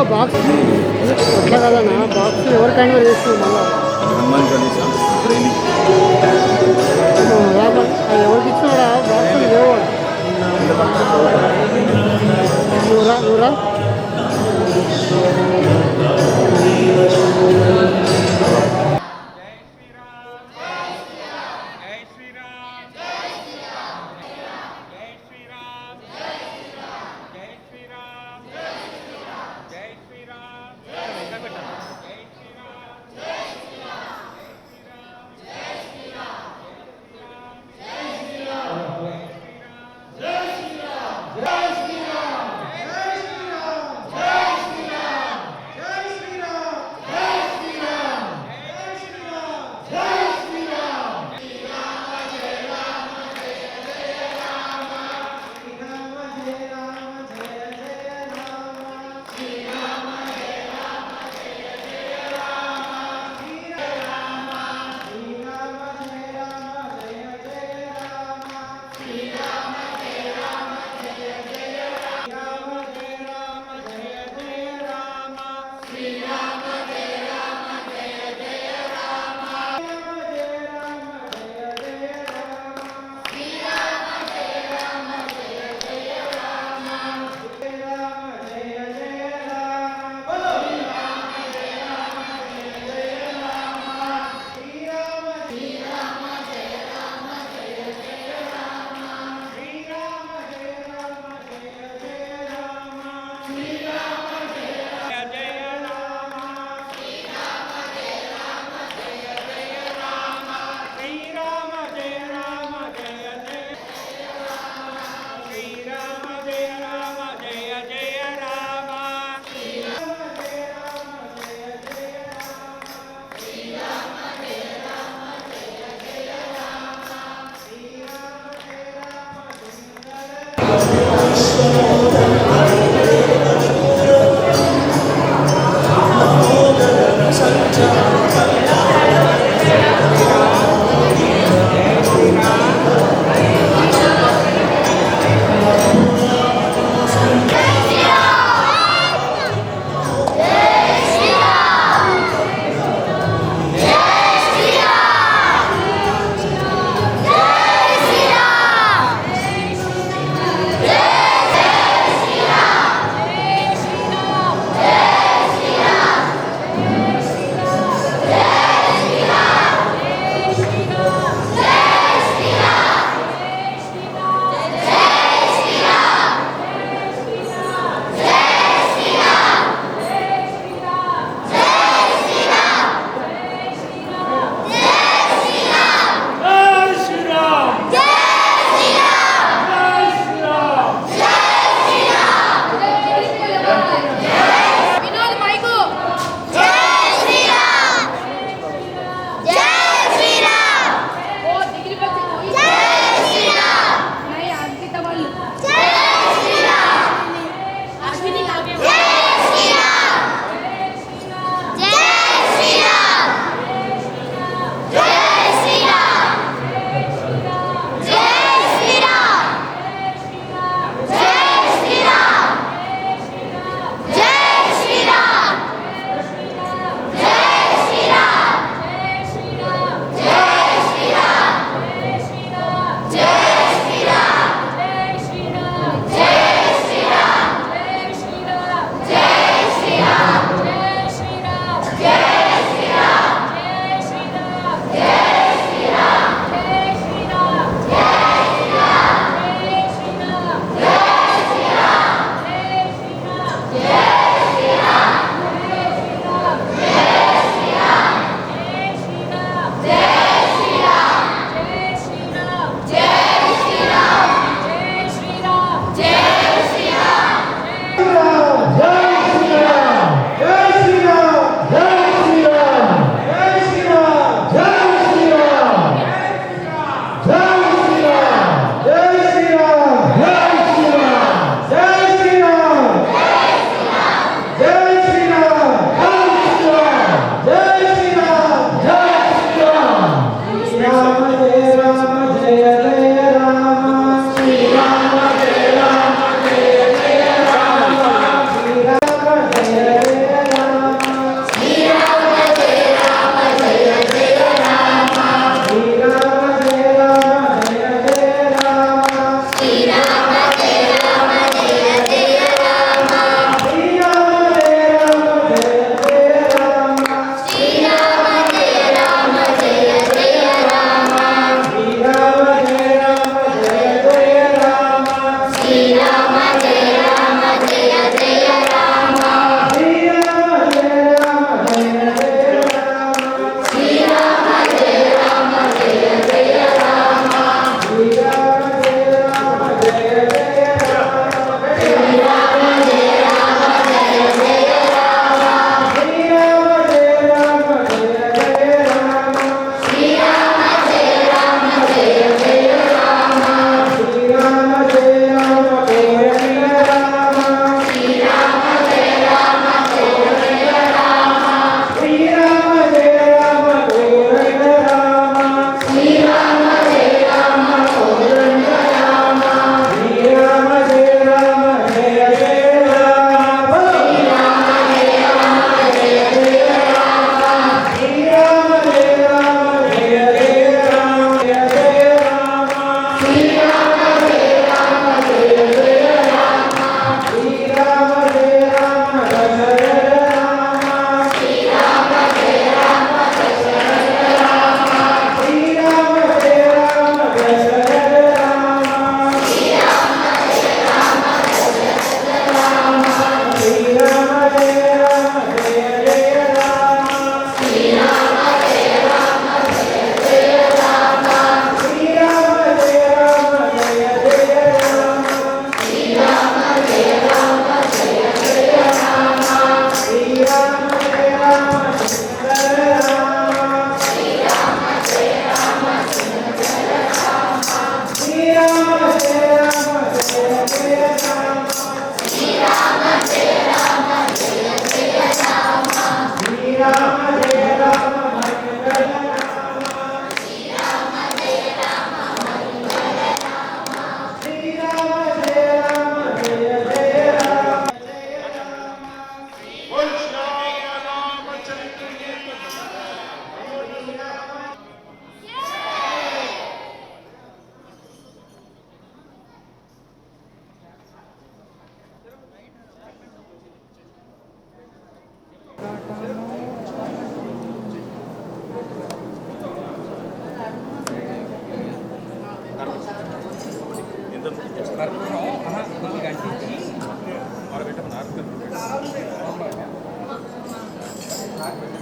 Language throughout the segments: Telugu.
బాక్స్ అట్లా కదన్నా, బాక్స్ ఎవరికైనా చేస్తున్నావు మళ్ళా హనుమాన్ చాలీసా ట్రైనింగ్ ఎవరికి ఇచ్చినాడా బాక్స్ లేవు నూరా నూరా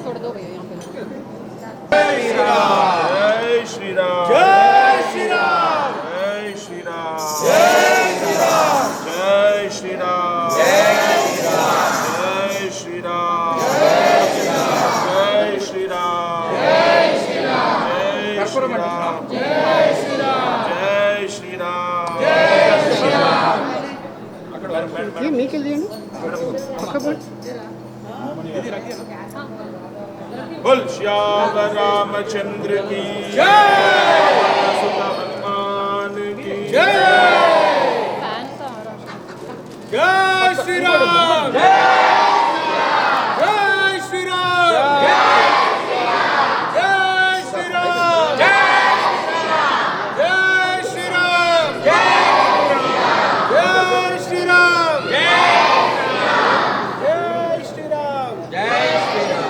थोड़ा दो भैया यहाँ पे जय श्री राम जय श्री राम जय श्री राम जय श्री राम जय श्री राम जय श्री राम जय श्री राम जय श्री राम जय श्री राम जय श्री राम जय श्री राम ये मीके लिए पक्का बोल बोल श्याम रामचंद्र की जय सुत हनुमान की जय जय श्री राम जय श्री राम जय श्री राम जय श्री राम जय श्री राम जय श्री राम जय श्री राम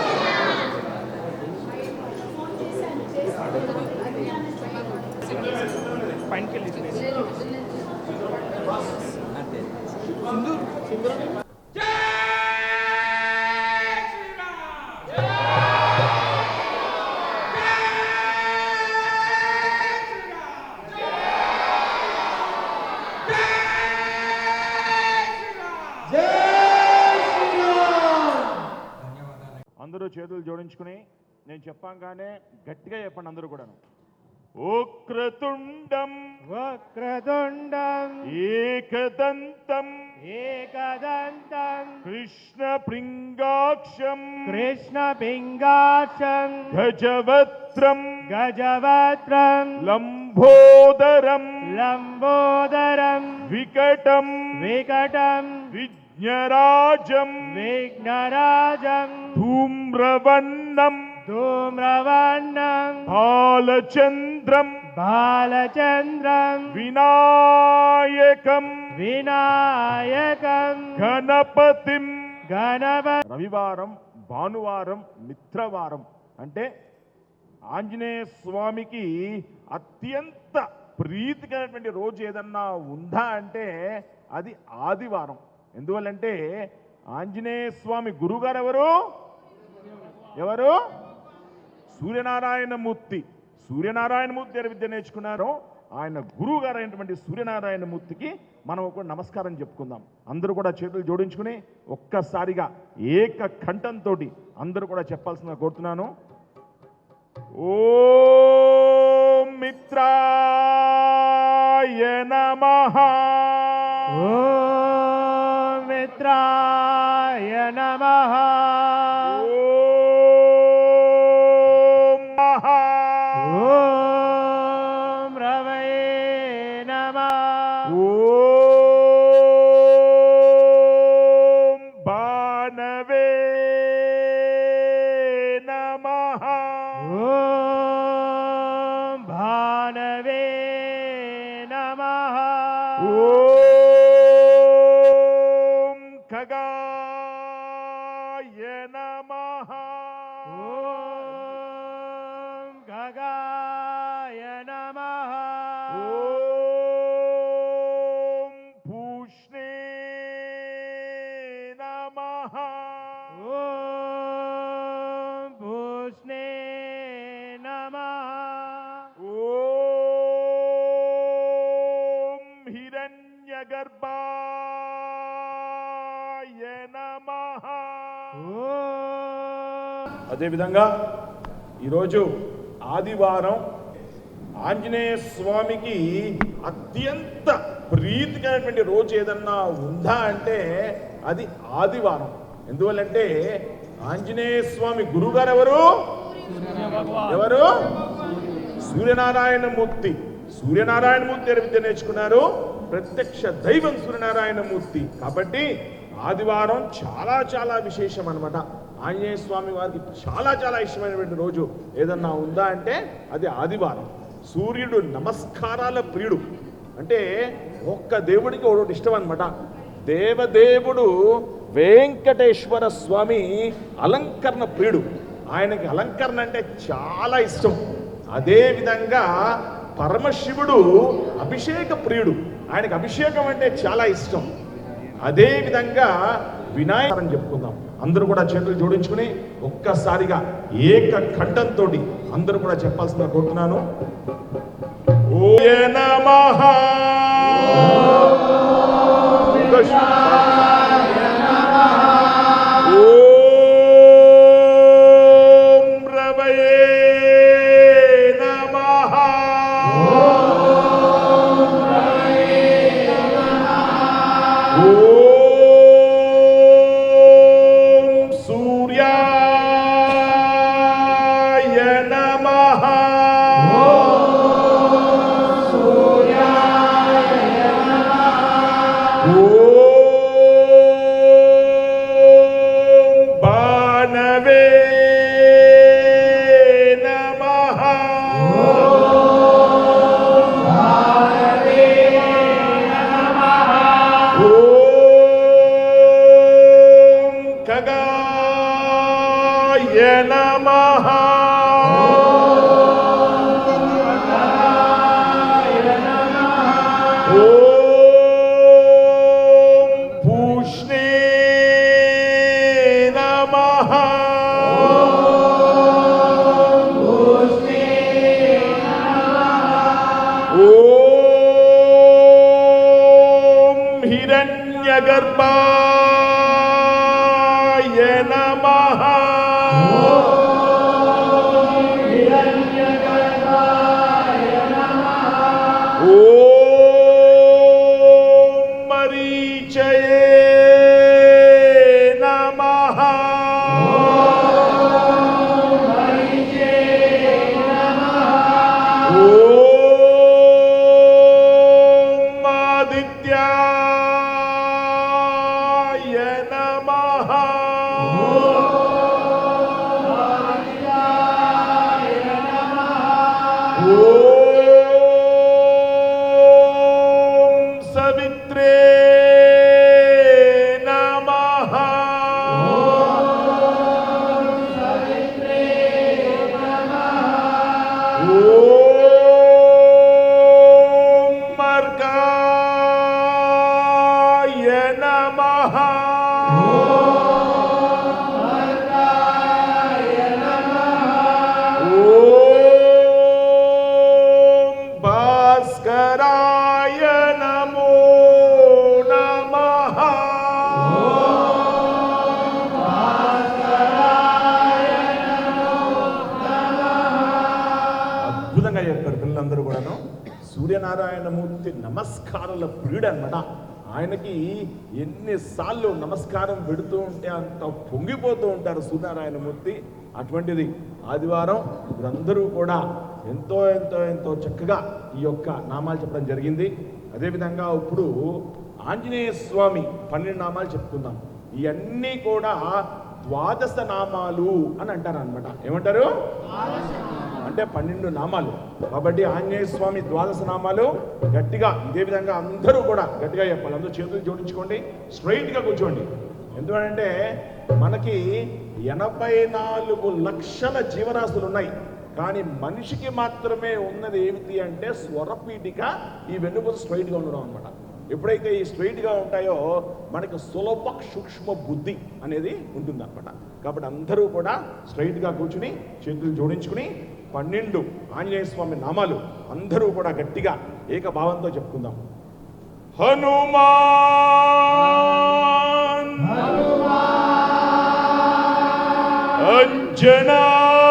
అందరూ చేతులు జోడించుకుని నేను చెప్పంగానే గట్టిగా చెప్పండి అందరూ కూడాను. వక్రతుండం వక్రతుండం ఏకదంతం ఏకదంతం కృష్ణ ప్రింగాక్షం కృష్ణ పింగాక్షం గజవత్రం గజవత్రం లంబోదరం లంబోదరం వికటం వికటం విఘ్నరాజం విఘ్నరాజం ధూమ్రవన్నం ధూమ్రవర్ణం బాలచంద్రం బాలచంద్రం వినాయకం వినాయకం గణపతిం గణపతి రవివారం భానువారం మిత్రవారం అంటే ఆంజనేయ స్వామికి అత్యంత ప్రీతికరమైనటువంటి రోజు ఏదన్నా ఉందా అంటే అది ఆదివారం. ఎందువల్లంటే ఆంజనేయ స్వామి గురుగారు ఎవరు సూర్యనారాయణమూర్తి. సూర్యనారాయణమూర్తి గారి విద్య నేర్చుకున్నారో ఆయన గురువు గారు అయినటువంటి సూర్యనారాయణమూర్తికి మనం ఒక నమస్కారం చెప్పుకుందాం. అందరూ కూడా చేతులు జోడించుకుని ఒక్కసారిగా ఏక కంఠంతో అందరూ కూడా చెప్పాల్సిందిగా కోరుతున్నాను. ఓం మిత్రాయ నమః ఓం మిత్రాయ నమః ఓం మహ ఓం రవయే నమః ఓం భానవే నమః ఓం భానవే నమః ఓం ఖగాయ నమః ఓం ఖగాయ నమః ఓం పూష్ణే నమః ఓం భూష్ణే నమః ఓం హిరణ్యగర్భాయ నమః. ఓం అదేవిధంగా ఈరోజు ఆదివారం ఆంజనేయ స్వామికి అత్యంత ప్రీతికరమైనటువంటి రోజు ఏదన్నా ఉందా అంటే అది ఆదివారం. ఎందువల్లంటే ఆంజనేయ స్వామి గురుగారు ఎవరు సూర్యనారాయణమూర్తి. సూర్యనారాయణమూర్తి గారి విద్య నేర్చుకున్నారు. ప్రత్యక్ష దైవం సూర్యనారాయణమూర్తి. కాబట్టి ఆదివారం చాలా చాలా విశేషం అన్నమాట. ఆంజనేయ స్వామి వారికి చాలా చాలా ఇష్టమైనటువంటి రోజు ఏదన్నా ఉందా అంటే అది ఆదివారం. సూర్యుడు నమస్కారాల ప్రియుడు. అంటే ఒక్క దేవుడికి ఒకటి ఇష్టం అన్నమాట. దేవదేవుడు వెంకటేశ్వర స్వామి అలంకరణ ప్రియుడు. ఆయనకి అలంకరణ అంటే చాలా ఇష్టం. అదే విధంగా పరమశివుడు అభిషేక ప్రియుడు. ఆయనకు అభిషేకం అంటే చాలా ఇష్టం. అదే విధంగా వినాయకం చెప్పుకుందాం. అందరూ కూడా చేతులు జోడించుకుని ఒక్కసారిగా ఏక కంఠంతో అందరూ కూడా చెప్పాల్సిందిగా కోరుతున్నాను. ఓయ నమః ఓం రవయే నమః ఓం సూర్యాయ నమః ఓం భానవే నమః ఓం ఖగాయ నమః ఓం పూష్ణే నమః ఓం హిరణ్యగర్భాయ నమః ఓం మరీచయే నమః ఓం ఆదిత్యాయ నమః ఓం సవిత్రే నమః ఓం మర్గాయ నమః ఓం భాస్కరాయ నమో నమః అద్భుతంగా చెప్పారు పిల్లలందరూ కూడాను. సూర్యనారాయణమూర్తి నమస్కారాల ప్రియుడు అన్నమాట. ఆయనకి ఎన్నిసార్లు నమస్కారం పెడుతూ ఉంటే అంత పొంగిపోతూ ఉంటారు సూర్యనారాయణమూర్తి. అటువంటిది ఆదివారం మీరందరూ కూడా ఎంతో ఎంతో ఎంతో చక్కగా ఈ యొక్క నామాలు చెప్పడం జరిగింది. అదేవిధంగా ఇప్పుడు ఆంజనేయ స్వామి 12 నామాలు చెప్పుకుందాం. ఇవన్నీ కూడా ద్వాదశ నామాలు అని అంటారు అనమాట. ఏమంటారు అంటే 12 నామాలు. కాబట్టి ఆంజనేయ స్వామి ద్వాదశ నామాలు గట్టిగా ఇదే విధంగా అందరూ కూడా గట్టిగా చెప్పాలి. అందరూ చేతులు జోడించుకోండి, స్ట్రైట్గా కూర్చోండి. ఎందుకంటే మనకి 84 లక్షల జీవరాశులు ఉన్నాయి. కానీ మనిషికి మాత్రమే ఉన్నది ఏమిటి అంటే స్వరపీఠిక, ఈ వెన్నుపూస స్ట్రైట్గా ఉండడం అనమాట. ఎప్పుడైతే ఈ స్ట్రైట్గా ఉంటాయో మనకి సులభ సూక్ష్మ బుద్ధి అనేది ఉంటుంది అనమాట. కాబట్టి అందరూ కూడా స్ట్రైట్గా కూర్చుని చేతులు జోడించుకుని 12 ఆంజనేయ స్వామి నామాలు అందరూ కూడా గట్టిగా ఏకభావంతో చెప్పుకుందాం. హనుమాన్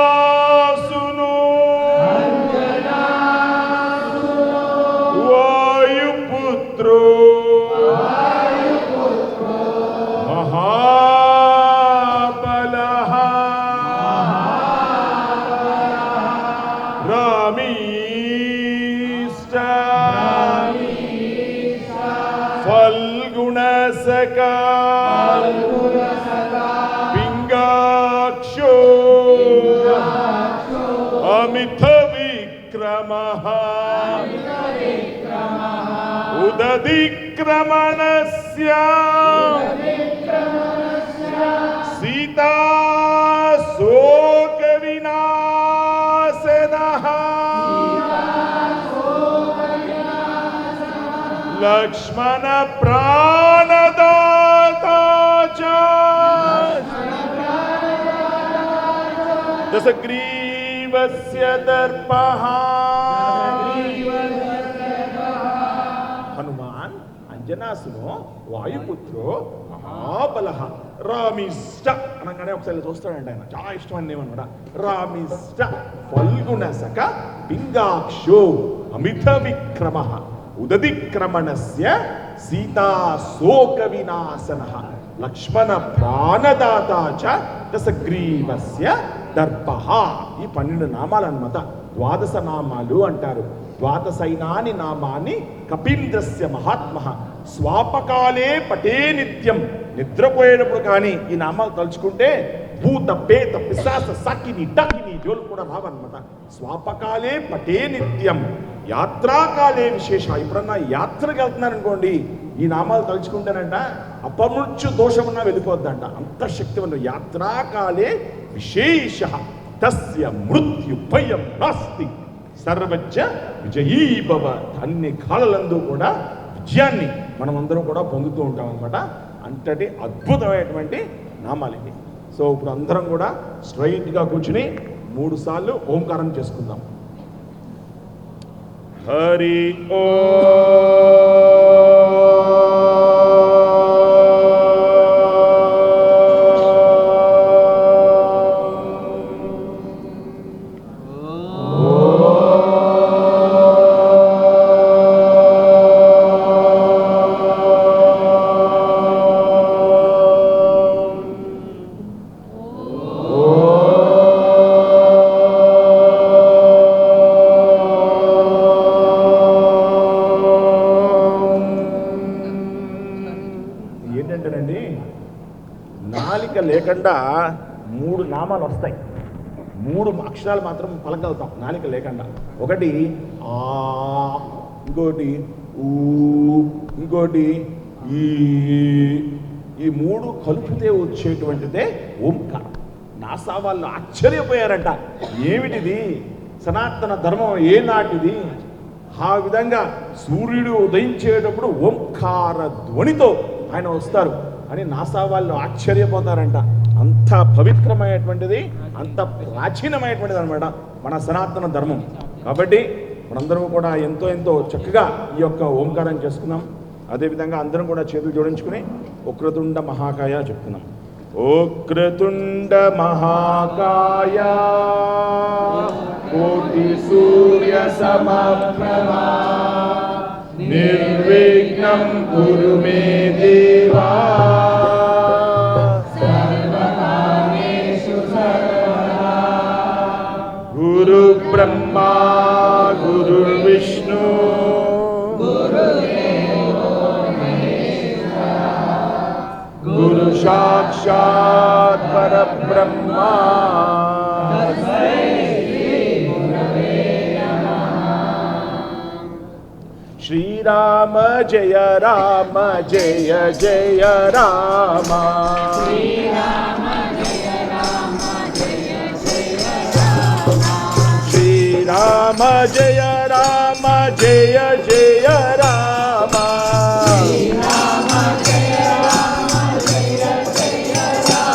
అంజనాసును వాయుపుత్రో మహాబలః రామీష్ట ఫల్గుణసకా పింగాక్షో అమిత విక్రమః ఉదధిక్రమణస్య సీతా శోక వినాశనః లక్ష్మణ ప్రాణదాతా చ దశగ్రీవస్య దర్పః. హనుమాన్ అంజనాసును వాయుపుత్రో మహాబలః రామిష్ట అనగానే ఒకసారి చూస్తాడంట ఆయన, చాలా ఇష్టం అండి ఏమన్నమాట. రామిష్ట ఫల్గుణసక పింగాక్షో అమిత విక్రమః ఉదదిక్రమణస్య సీతాశోక వినాశనః లక్ష్మణ ప్రాణదాత చ దశగ్రీవస్య దర్పః. ఈ 12 నామాలు అన్నమాట. ద్వాదశ నామాలు అంటారు. ద్వాదశైనాని నామాని కపీంద్రస్య మహాత్మః స్వాపకాలే పటే నిత్యం. నిద్రపోయేటప్పుడు కానీ ఈ నామాలు తలుచుకుంటే భూత పేత పిశాచ సకిని డకిని జోలు కూడా రావన్నమాట. స్వాపకాలే పటే నిత్యం యాత్రాకాలే విశేష. ఎప్పుడన్నా యాత్రకు వెళ్తున్నారనుకోండి ఈ నామాలు తలుచుకుంటానంట అపమృత్యు దోషమున్నా వెళ్ళిపోద్దంట. అంత శక్తివంతుడు. యాత్రాకాలే విశేష తస్య మృత్యు భయం నాస్తి సర్వజ్ఞ విజయీ భవ. అన్ని కాలంలో కూడా విజయాన్ని మనం అందరం కూడా పొందుతూ ఉంటాం అనమాట. అంతటి అద్భుతమైనటువంటి నామాలు ఇవి. సో ఇప్పుడు అందరం కూడా స్ట్రైట్గా కూర్చుని 3 సార్లు ఓంకారం చేసుకుందాం. హరి ఓ ఏంటంటేనండి, నాలిక లేకుండా 3 నామాలు వస్తాయి. 3 అక్షరాలు మాత్రం పలకగలుగుతాం నాలిక లేకుండా. ఒకటి ఆ, ఇంకోటి ఊ, ఇంకోటి ఈ. ఈ 3 కలిపితే వచ్చేటువంటిదే ఓంకారం. నాసా వాళ్ళు ఆశ్చర్యపోయారంట, ఏమిటిది సనాతన ధర్మం ఏనాటిది. ఆ విధంగా సూర్యుడు ఉదయించేటప్పుడు ఓంకార ధ్వనితో ఆయన వస్తారు అని నాసా వాళ్ళు ఆశ్చర్యపోతారంట. అంత పవిత్రమైనటువంటిది, అంత ప్రాచీనమైనటువంటిది అనమాట మన సనాతన ధర్మం. కాబట్టి మనందరం కూడా ఎంతో ఎంతో చక్కగా ఈ యొక్క ఓంకారం చేసుకుందాం. అదేవిధంగా అందరం కూడా చేతులు జోడించుకుని వక్రతుండ మహాకాయ చెప్తున్నాం. వక్రతుండ మహాకాయ కోటి సూర్య సమప్రభా నిర్విఘ్నం కురు మే దేవా సర్వకార్యేషు సర్వదా. గురు బ్రహ్మా గురు విష్ణు గురు సాక్షాత్ పరబ్రహ్మ. శ్రీరామ జయ రామ జయ జయ రామ. శ్రీరామ జయ రామ జయ జయ రామ. శ్రీరామ జయ రామ జయ జయ రామ.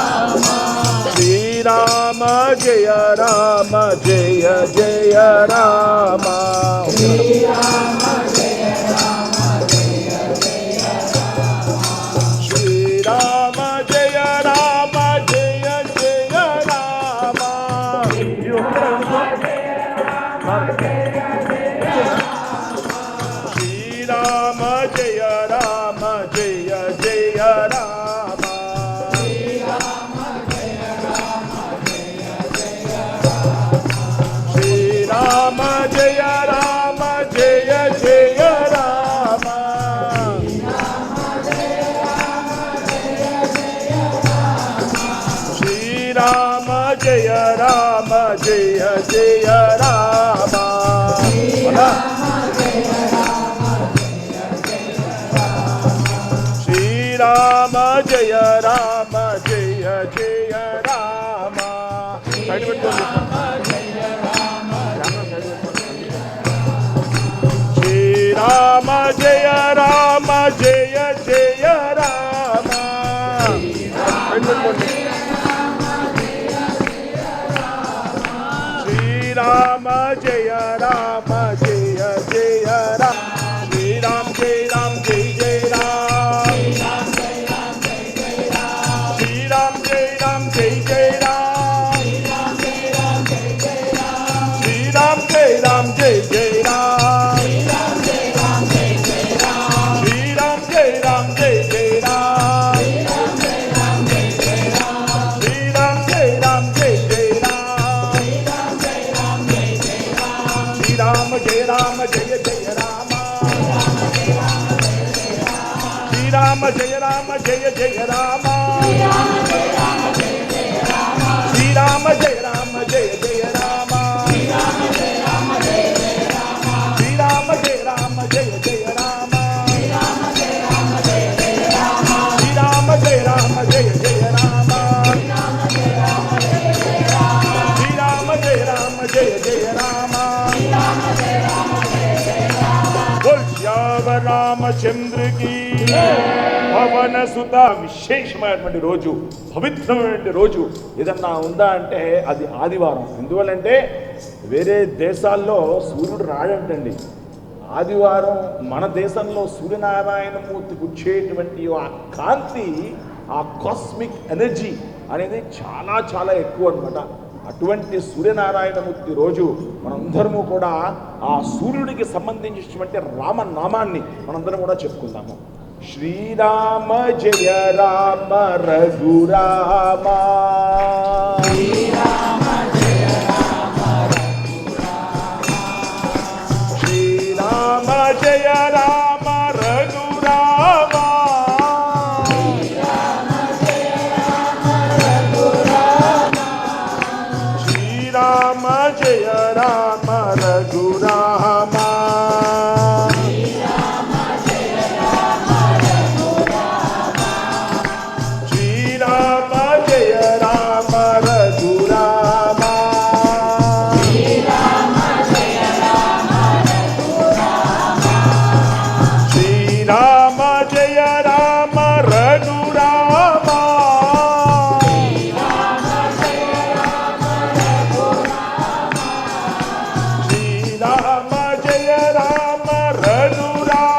శ్రీరామ జయ రామ జయ జయ రామ. శ్రీరామ జయ రామ జయ జయ రామ. శ్రీరామ శ్రీరామ జయ రామ జయ జయ రామ. శ్రీరామ జయ రామ జయ జయ రామ. శ్రీరామ జయ రామ జయ జయ రామ. శ్రీరామ జయ రామ జయ జయ రామ. శ్రీరామ జయ రామ జయ జయ రామ. సైడ్ పెట్టుకోండి. శ్రీరామ జయ రామ జయ జయ రామ. సైడ్ పెట్టుకోండి. జయ రామ జయ జయ రామ శ్రీరామ్ జయ రామ్ జయ జయ రామ్ శ్రీరామ్ జయ రామ్ జయ జయ రామ్ శ్రీరామ్ జయ రామ్ జయ జయ రామ్ శ్రీరామ్ జయ రామ్ జయ జయ రామ్ శ్రీరామ్ జయ రామ జయ జయ రామ శ్రీరామ్ జయ రామ జయ జయ రామ శ్రీరామ జయ రామ జయ జయ రామ శ్రీరామ జయ రామ జయ జయ రామ శ్రీరామ జయ రామ జయ జయ రామ శ్రీరామ జయ రామ జయ జయ రామ శ్రీరామ జయ రామ జయ జయ రామ శ్రీరామ జయ రామ జయ జయ రామ बोल श्याम रामचंद्र की పవన సుత విశేషమైనటువంటి రోజు, పవిత్రమైనటువంటి రోజు ఏదన్నా ఉందా అంటే అది ఆదివారం. ఎందువల్లంటే వేరే దేశాల్లో సూర్యుడు రాడంటండి. ఆదివారం మన దేశంలో సూర్యనారాయణమూర్తికి వచ్చేటువంటి ఆ కాంతి, ఆ కాస్మిక్ ఎనర్జీ అనేది చాలా చాలా ఎక్కువ అనమాట. అటువంటి సూర్యనారాయణమూర్తి రోజు మనందరము కూడా ఆ సూర్యుడికి సంబంధించినటువంటి రామనామాన్ని మనందరం కూడా చెప్పుకుందాము. శ్రీరామ జయ రామ రఘురామ శ్రీరామ జయ రామ రఘురామ శ్రీరామ జయ రామ రఘురామ శ్రీరామ జయ రామ రఘురామ శ్రీరామ జయ రామ రఘురామ శ్రీరామ జయ రామ రఘురామ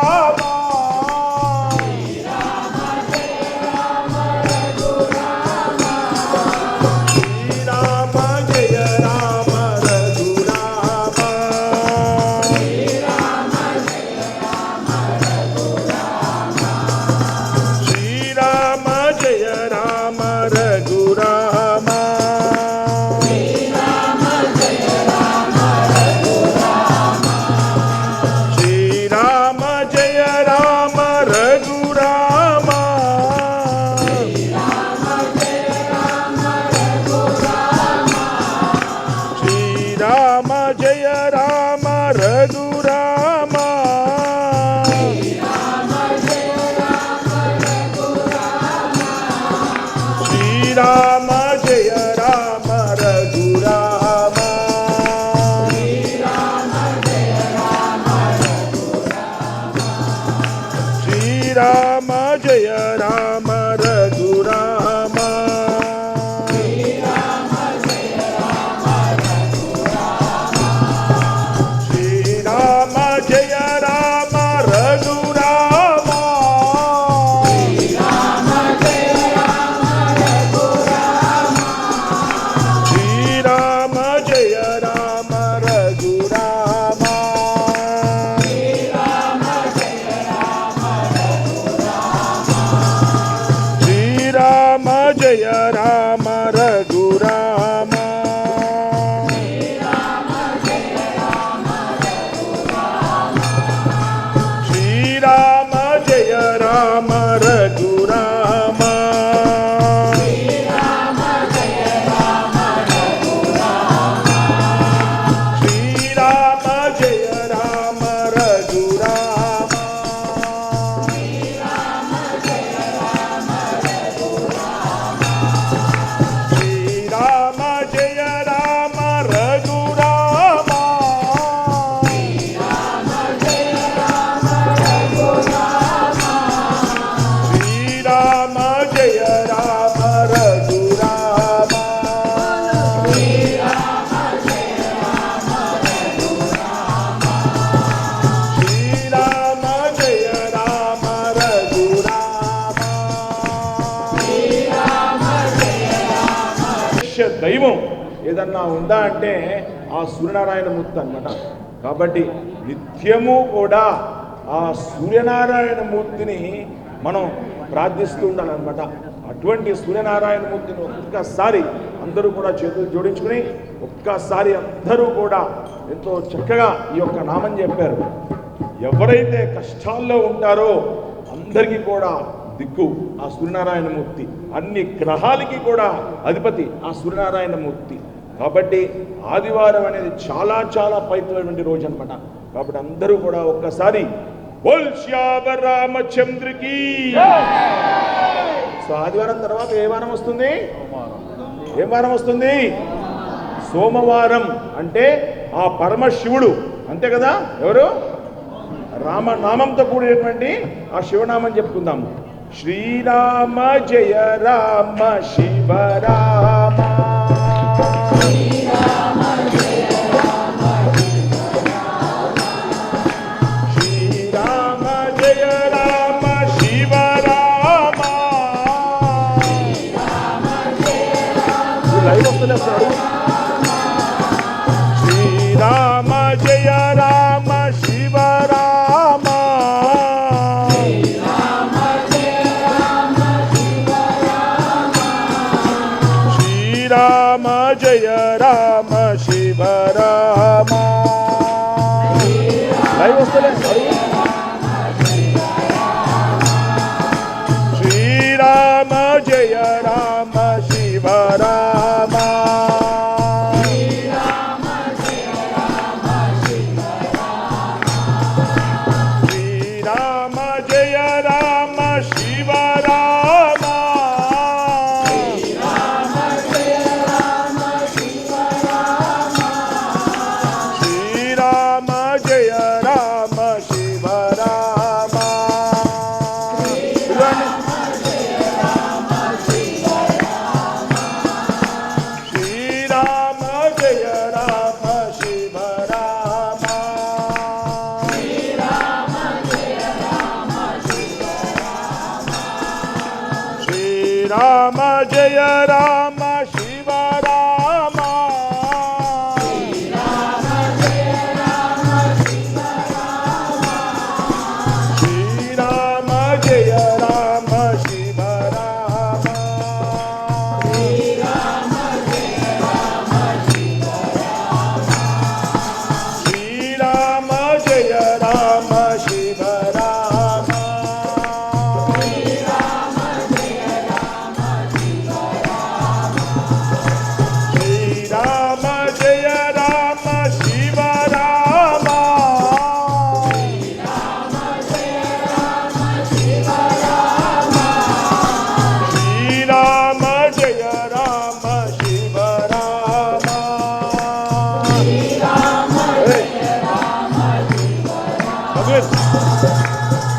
శ్రీరామ జయ రామ రఘురామ శ్రీరామ జయ రామ రఘురామ శ్రీరామ జయ రామ రఘురామ శ్రీరామ జయ రామ రఘురామ శ్రీరామ జయ రామ రఘురామ శ్రీరామ జయ రామ రఘురామ శ్రీరామ జయ రామ రఘురామ శ్రీరామ జయ రామ రఘురామ శ్రీరామ జయ రామ రఘురామ శ్రీరామ జయ రామ రఘురామ శ్రీరామ జయ రామ రఘురామ శ్రీరామ జయ రామ రఘురామ శ్రీరామ దైవం ఏదన్నా ఉందా అంటే ఆ సూర్యనారాయణమూర్తి అన్నమాట. కాబట్టి నిత్యము కూడా ఆ సూర్యనారాయణమూర్తిని మనం ప్రార్థిస్తూ ఉండాలన్నమాట. అటువంటి సూర్యనారాయణమూర్తిని ఒక్కసారి అందరూ కూడా చేతులు జోడించుకుని ఒక్కసారి అందరూ కూడా ఎంతో చక్కగా ఈ యొక్క నామం చెప్పారు. ఎవరైతే కష్టాల్లో ఉంటారో అందరికీ కూడా దిక్కు ఆ సూర్యనారాయణమూర్తి, అన్ని గ్రహాలకి కూడా అధిపతి ఆ సూర్యనారాయణమూర్తి. కాబట్టి ఆదివారం అనేది చాలా చాలా పవిత్రమైన రోజు అనమాట. కాబట్టి అందరూ కూడా ఒక్కసారి బోల్ శ్యామ రామచంద్రకి. సో ఆదివారం తర్వాత ఏ వారం వస్తుంది? ఏం వారం వస్తుంది? సోమవారం. అంటే ఆ పరమశివుడు అంతే కదా, ఎవరు? రామనామంతో కూడినటువంటి ఆ శివనామం చెప్పుకుందాము. శ్రీరామ జయ రామ శివ రామ, శ్రీరామ జయ రామ శివ రామ. లైవ్ వస్తలే అసలు. శ్రీరామ జయ రామ శివ రామ, శ్రీరామ జయ రామ శివ రామ. లైవ్ వస్తలే. శ్రీరామ జయ రామ శివ రామ, శ్రీరామ జయ రామ శివ రామ, శ్రీరామ జయ రామ శివ రామ. శ్రీరామ జయ రామ శివ రామ, శ్రీరామ జయ రామ శివ రామ, శ్రీరామ జయ రామ శివ రామ, శ్రీరామ జయ రామ శివ రామ, శ్రీరామ జయ రామ శివ రామ, శ్రీరామ జయ రామ శివ రామ.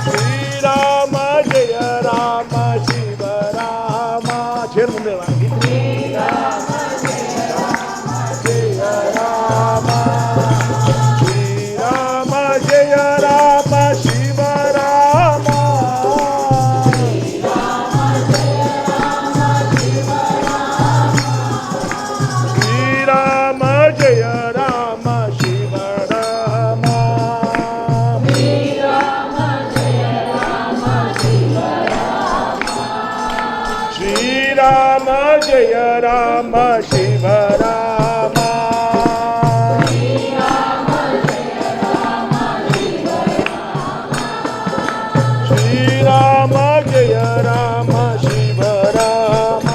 శ్రీరామ జయ రామ శివ రామ. చేరు ముందే వానికి. జయ రామ, శ్రీరామ జయ రామ శివ రామ, శ్రీరామ జయ రామ శివ రామ, శ్రీరామ జయ రామ శివ రామ, శ్రీరామ జయ రామ శివ రామ.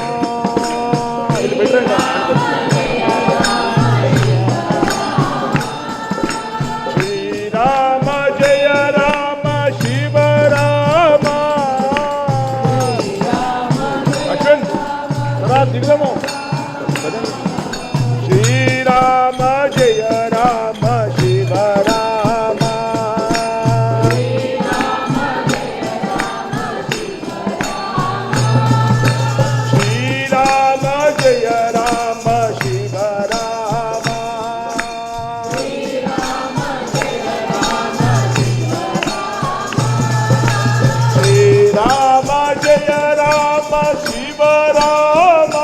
ఇది పెట్టండి. శ్రీరామ జయ రామ శివ రామ. అశ్విన్ తర్వాత దిగుదాము. శ్రీరామ జయ రామ శివ రామ, శ్రీరామ జయ రామ శివ రామ, శ్రీరామ జయ రామ శివ రామ,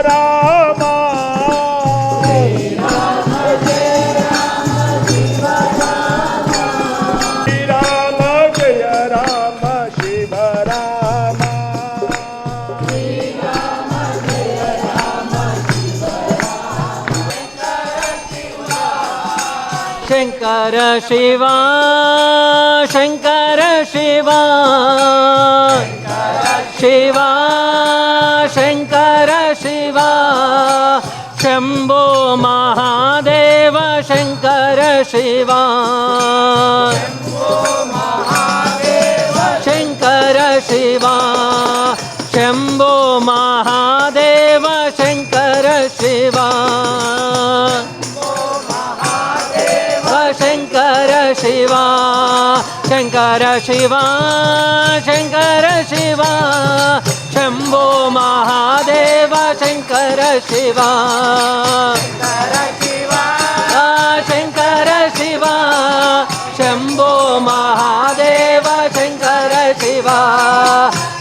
రామ శ్రీరామ జయ రామ శివ రామ శంకర శివ శంకర శివ శివ శంకర శివ శంభో మహాదేవ శంకర శివ శంకర శివ శంభో మహాదేవ శంకర శివ శంకర శివ శంకర శివ శంకర శివ శంభో మహాదేవ శంకర శివ శంకర శివ శంభో మహాదేవ శంకర శివ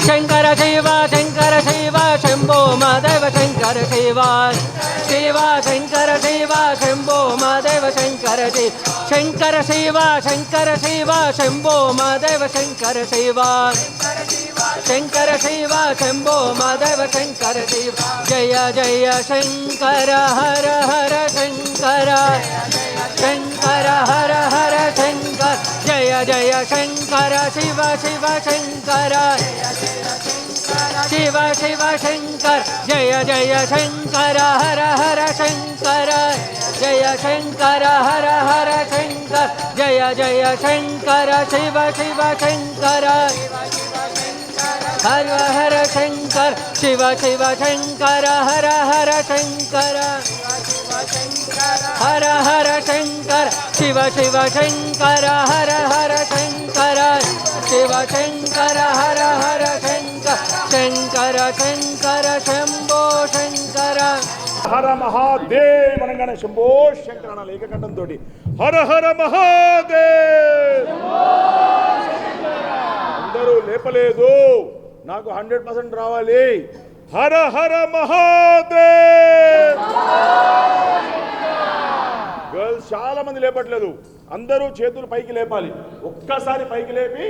శంకర శివ శంకర శివ శంభో మహాదేవ శంకర శివ శివ శంకర శివ శంభో మహాదేవ శంకర శివ శంకర శివ శంకర శివ శంభో మహాదేవ శంకర శివ శంకర శివ శంభో మహాదేవ శంకర శివ జయ జయ శంకర హర హర శంకర శంకర హర హర శంకర జయ జయ శంకర శివ శివ శంకర శివ శివ శంకర జయ జయ శంకర హర హర శంకర జయ శంకర హర హర శంకర జయ జయ శంకర శివ శివ శంకర హర హర శంకర శివ శివ శంకర హర హర శంకర హర హర శంకర శివ శివ శంకర హర హర శంకర శివ శంకర హర హర శంకర శంకర శంకర శంభో శంకర హర మహాదేవ్ అనగానే శంభో శంకర అనాలి ఏకకంఠంతో. హర హర మహాదేవ్. అందరూ లేపలేదు, నాకు 100% రావాలి. హర హర మహాదేవ్. గర్ల్స్ చాలా మంది లేపట్లేదు, అందరూ చేతులు పైకి లేపాలి. ఒక్కసారి పైకి లేపి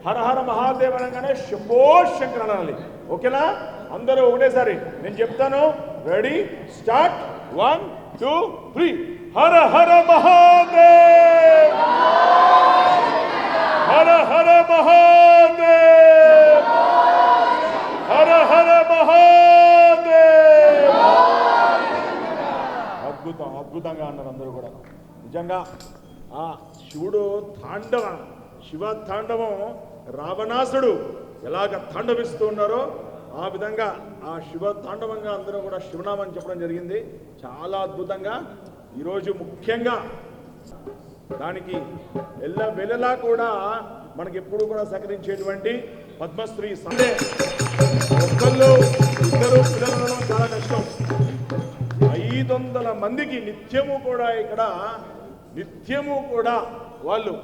హర హర మహాదేవ్ అనగానే శంభో శంకర అనాలి. ఓకేనా? అందరూ ఒకటేసారి నేను చెప్తాను. Ready, start. 1 2 3. హర హర మహాదేవ్. హర హర మహాదేవ్. హర హర మహాదేవ్. అద్భుతం, అద్భుతంగా అన్నారు అందరూ కూడా. నిజంగా ఆ శివుడు తాండవం, శివ తాండవం, రావణాసుడు ఎలాగ తాండవిస్తూ ఉన్నారో ఆ విధంగా ఆ శివ తాండవంగా అందరూ కూడా శివనామని చెప్పడం జరిగింది. చాలా అద్భుతంగా ఈరోజు ముఖ్యంగా దానికి వెళ్ళలా కూడా మనకి ఎప్పుడు కూడా సహకరించేటువంటి పద్మశ్రీ సండే ఒక్కళ్ళు ఇద్దరు పిల్లలు చాలా కష్టం. 500 మందికి నిత్యము కూడా ఇక్కడ నిత్యము కూడా వాళ్ళు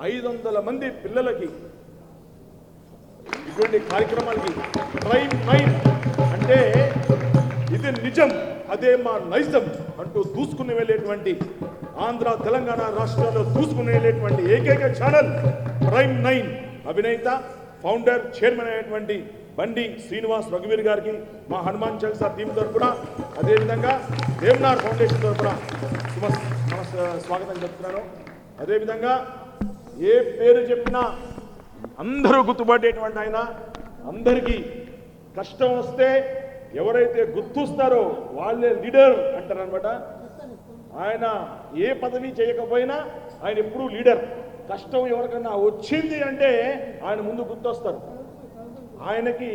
500 మంది పిల్లలకి ఇటువంటి కార్యక్రమాలకి ప్రైమ్ నైన్ అంటే ఇది నిజం, అదే మా నైజం అంటూ దూసుకుని వెళ్ళేటువంటి ఆంధ్ర తెలంగాణ రాష్ట్రాల్లో దూసుకుని వెళ్ళేటువంటి ఏకైక ఛానల్ ప్రైమ్ 9 అభినేత ఫౌండర్ చైర్మన్ అయినటువంటి బండి శ్రీనివాస్ రఘువీర్ గారికి మా హనుమాన్ చాలీసా టీం తరఫున, అదేవిధంగా దేవనార్ ఫౌండేషన్ తరఫున స్వాగతం చెప్తున్నాను. అదేవిధంగా ఏ పేరు చెప్పినా అందరూ గుర్తుపట్టేటువంటి ఆయన, అందరికీ కష్టం వస్తే ఎవరైతే గుర్తుస్తారో వాళ్ళే లీడర్ అంటారనమాట. ఆయన ఏ పదవి చేయకపోయినా ఆయన ఎప్పుడూ లీడర్. కష్టం ఎవరికన్నా వచ్చింది అంటే ఆయన ముందు గుర్తొస్తారు. ఆయనకి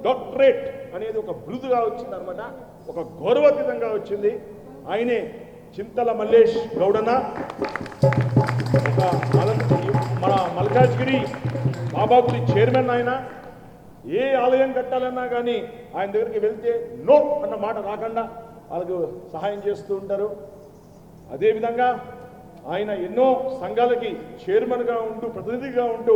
డాక్టరేట్ అనేది ఒక బిరుదుగా వచ్చింది అనమాట, ఒక గౌరవతీతంగా వచ్చింది. ఆయనే చింతల మల్లేష్ గౌడన్న, ఒక మన మల్కాజ్గిరి బాబాగుడి చైర్మన్. ఆయన ఏ ఆలయం కట్టాలన్నా కానీ ఆయన దగ్గరికి వెళ్తే నో అన్న మాట రాకుండా వాళ్ళకు సహాయం చేస్తూ ఉంటారు. అదేవిధంగా ఆయన ఎన్నో సంఘాలకి చైర్మన్గా ఉంటూ ప్రతినిధిగా ఉంటూ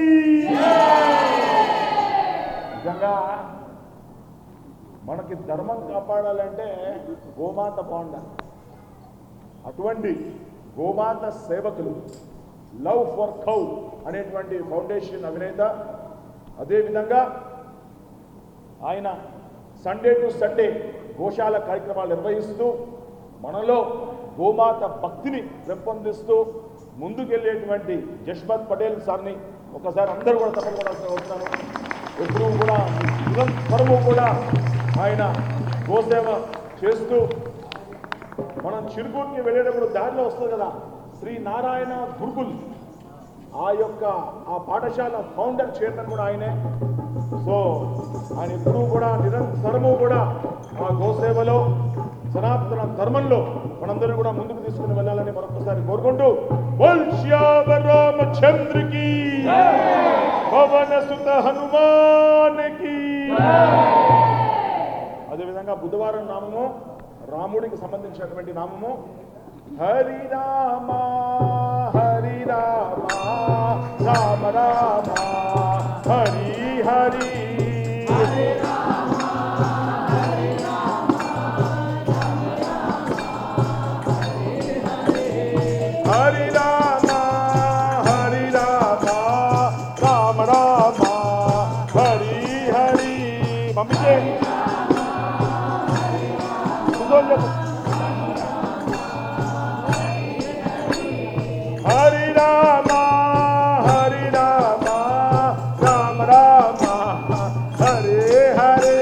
చర్మం కాపాడాలంటే గోమాత బాగుండాలి. అటువంటి గోమాత సేవకులు లవ్ ఫర్ కౌ అనేటువంటి ఫౌండేషన్ అధినేత, అదేవిధంగా ఆయన సండే టు సండే గోశాల కార్యక్రమాలు నిర్వహిస్తూ మనలో గోమాత భక్తిని పెంపొందిస్తూ ముందుకెళ్ళేటువంటి జస్వంత్ పటేల్ సార్ని ఒకసారి అందరూ కూడా తప్పకుండా వస్తున్నాను. ఎప్పుడూ కూడా నిరంతరము కూడా ఆయన గోసేవ చేస్తూ, మనం చిరుకూరుకి వెళ్ళేటప్పుడు దారిలో వస్తుంది కదా శ్రీ నారాయణ గురుకుల్, ఆ పాఠశాల ఫౌండర్ చైర్మన్ కూడా ఆయనే. సో ఆయన ఎప్పుడూ కూడా నిరంతరము కూడా ఆ గోసేవలో సనాతన ధర్మంలో మనందరూ కూడా ముందుకు తీసుకుని వెళ్ళాలని మరొకసారి కోరుకుంటూ, బోల్ శ్యామ రామచంద్రకి, పవన సుత హనుమానికి. అదేవిధంగా బుధవారం నామము రాముడికి సంబంధించినటువంటి నామము హరిరామ హరిరామ రామ రామ హరి హరి. హరి రామ హరి రామ రామ రామ హరే హరే. హరి రామ హరి రామ రామ రామ హరి హరి.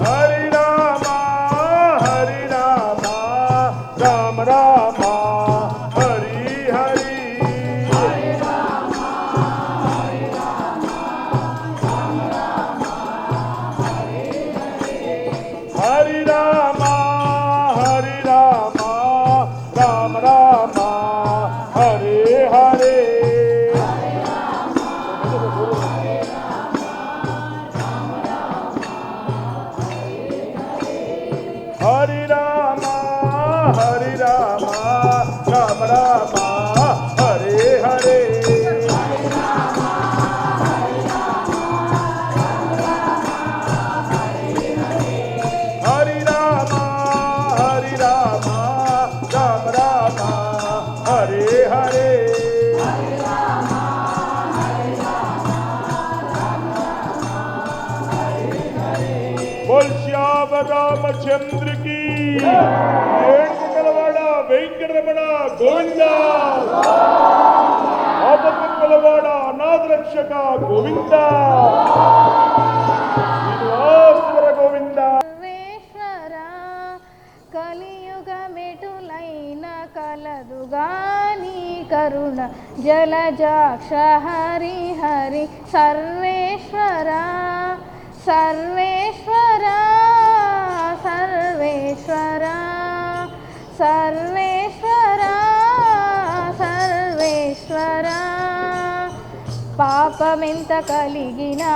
హరి రామ హరి రామ రామ రామ హరి హరి. హరి రామ హరి రామ రామ రామ హరే హరే. హరి రామ హరి రామ రామ రామ హరే హరే. హరి రామ హరి రామ రామ రామ హరే హరే. బోల్ శ్యామ రామచంద్ర కి, ఏడుకొండలవాడ వెంకటరమణ గోవింద, ఆపత్తులవాడ అనాథ రక్షక గోవింద, శ్రీనివాసవర గోవింద. సర్వేశ్వర కలియుగమెటులైన కలదుగాని కరుణ జలజాక్ష హరి హరి. సర్వేశ్వర సర్వేశ్వర సర్వేశ్వర సర్వేశ్వర సర్వేశ్వర. పాపమెంత కలిగినా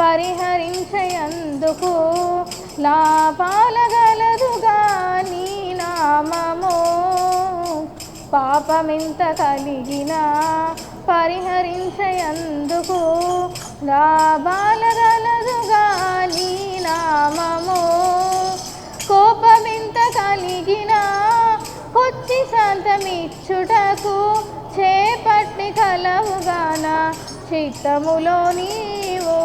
పరిహరించేందుకు నా పాలగలదుగా నీ నామము. పాపమెంత కలిగినా పరిహరించేందుకు నా బాలగలదుగా నీ నామము. కోపమెంత కలిగినా కొచ్చి శాంతమిచ్చుటకు చేపట్టి కలవుగాన చిత్తములో నీవు.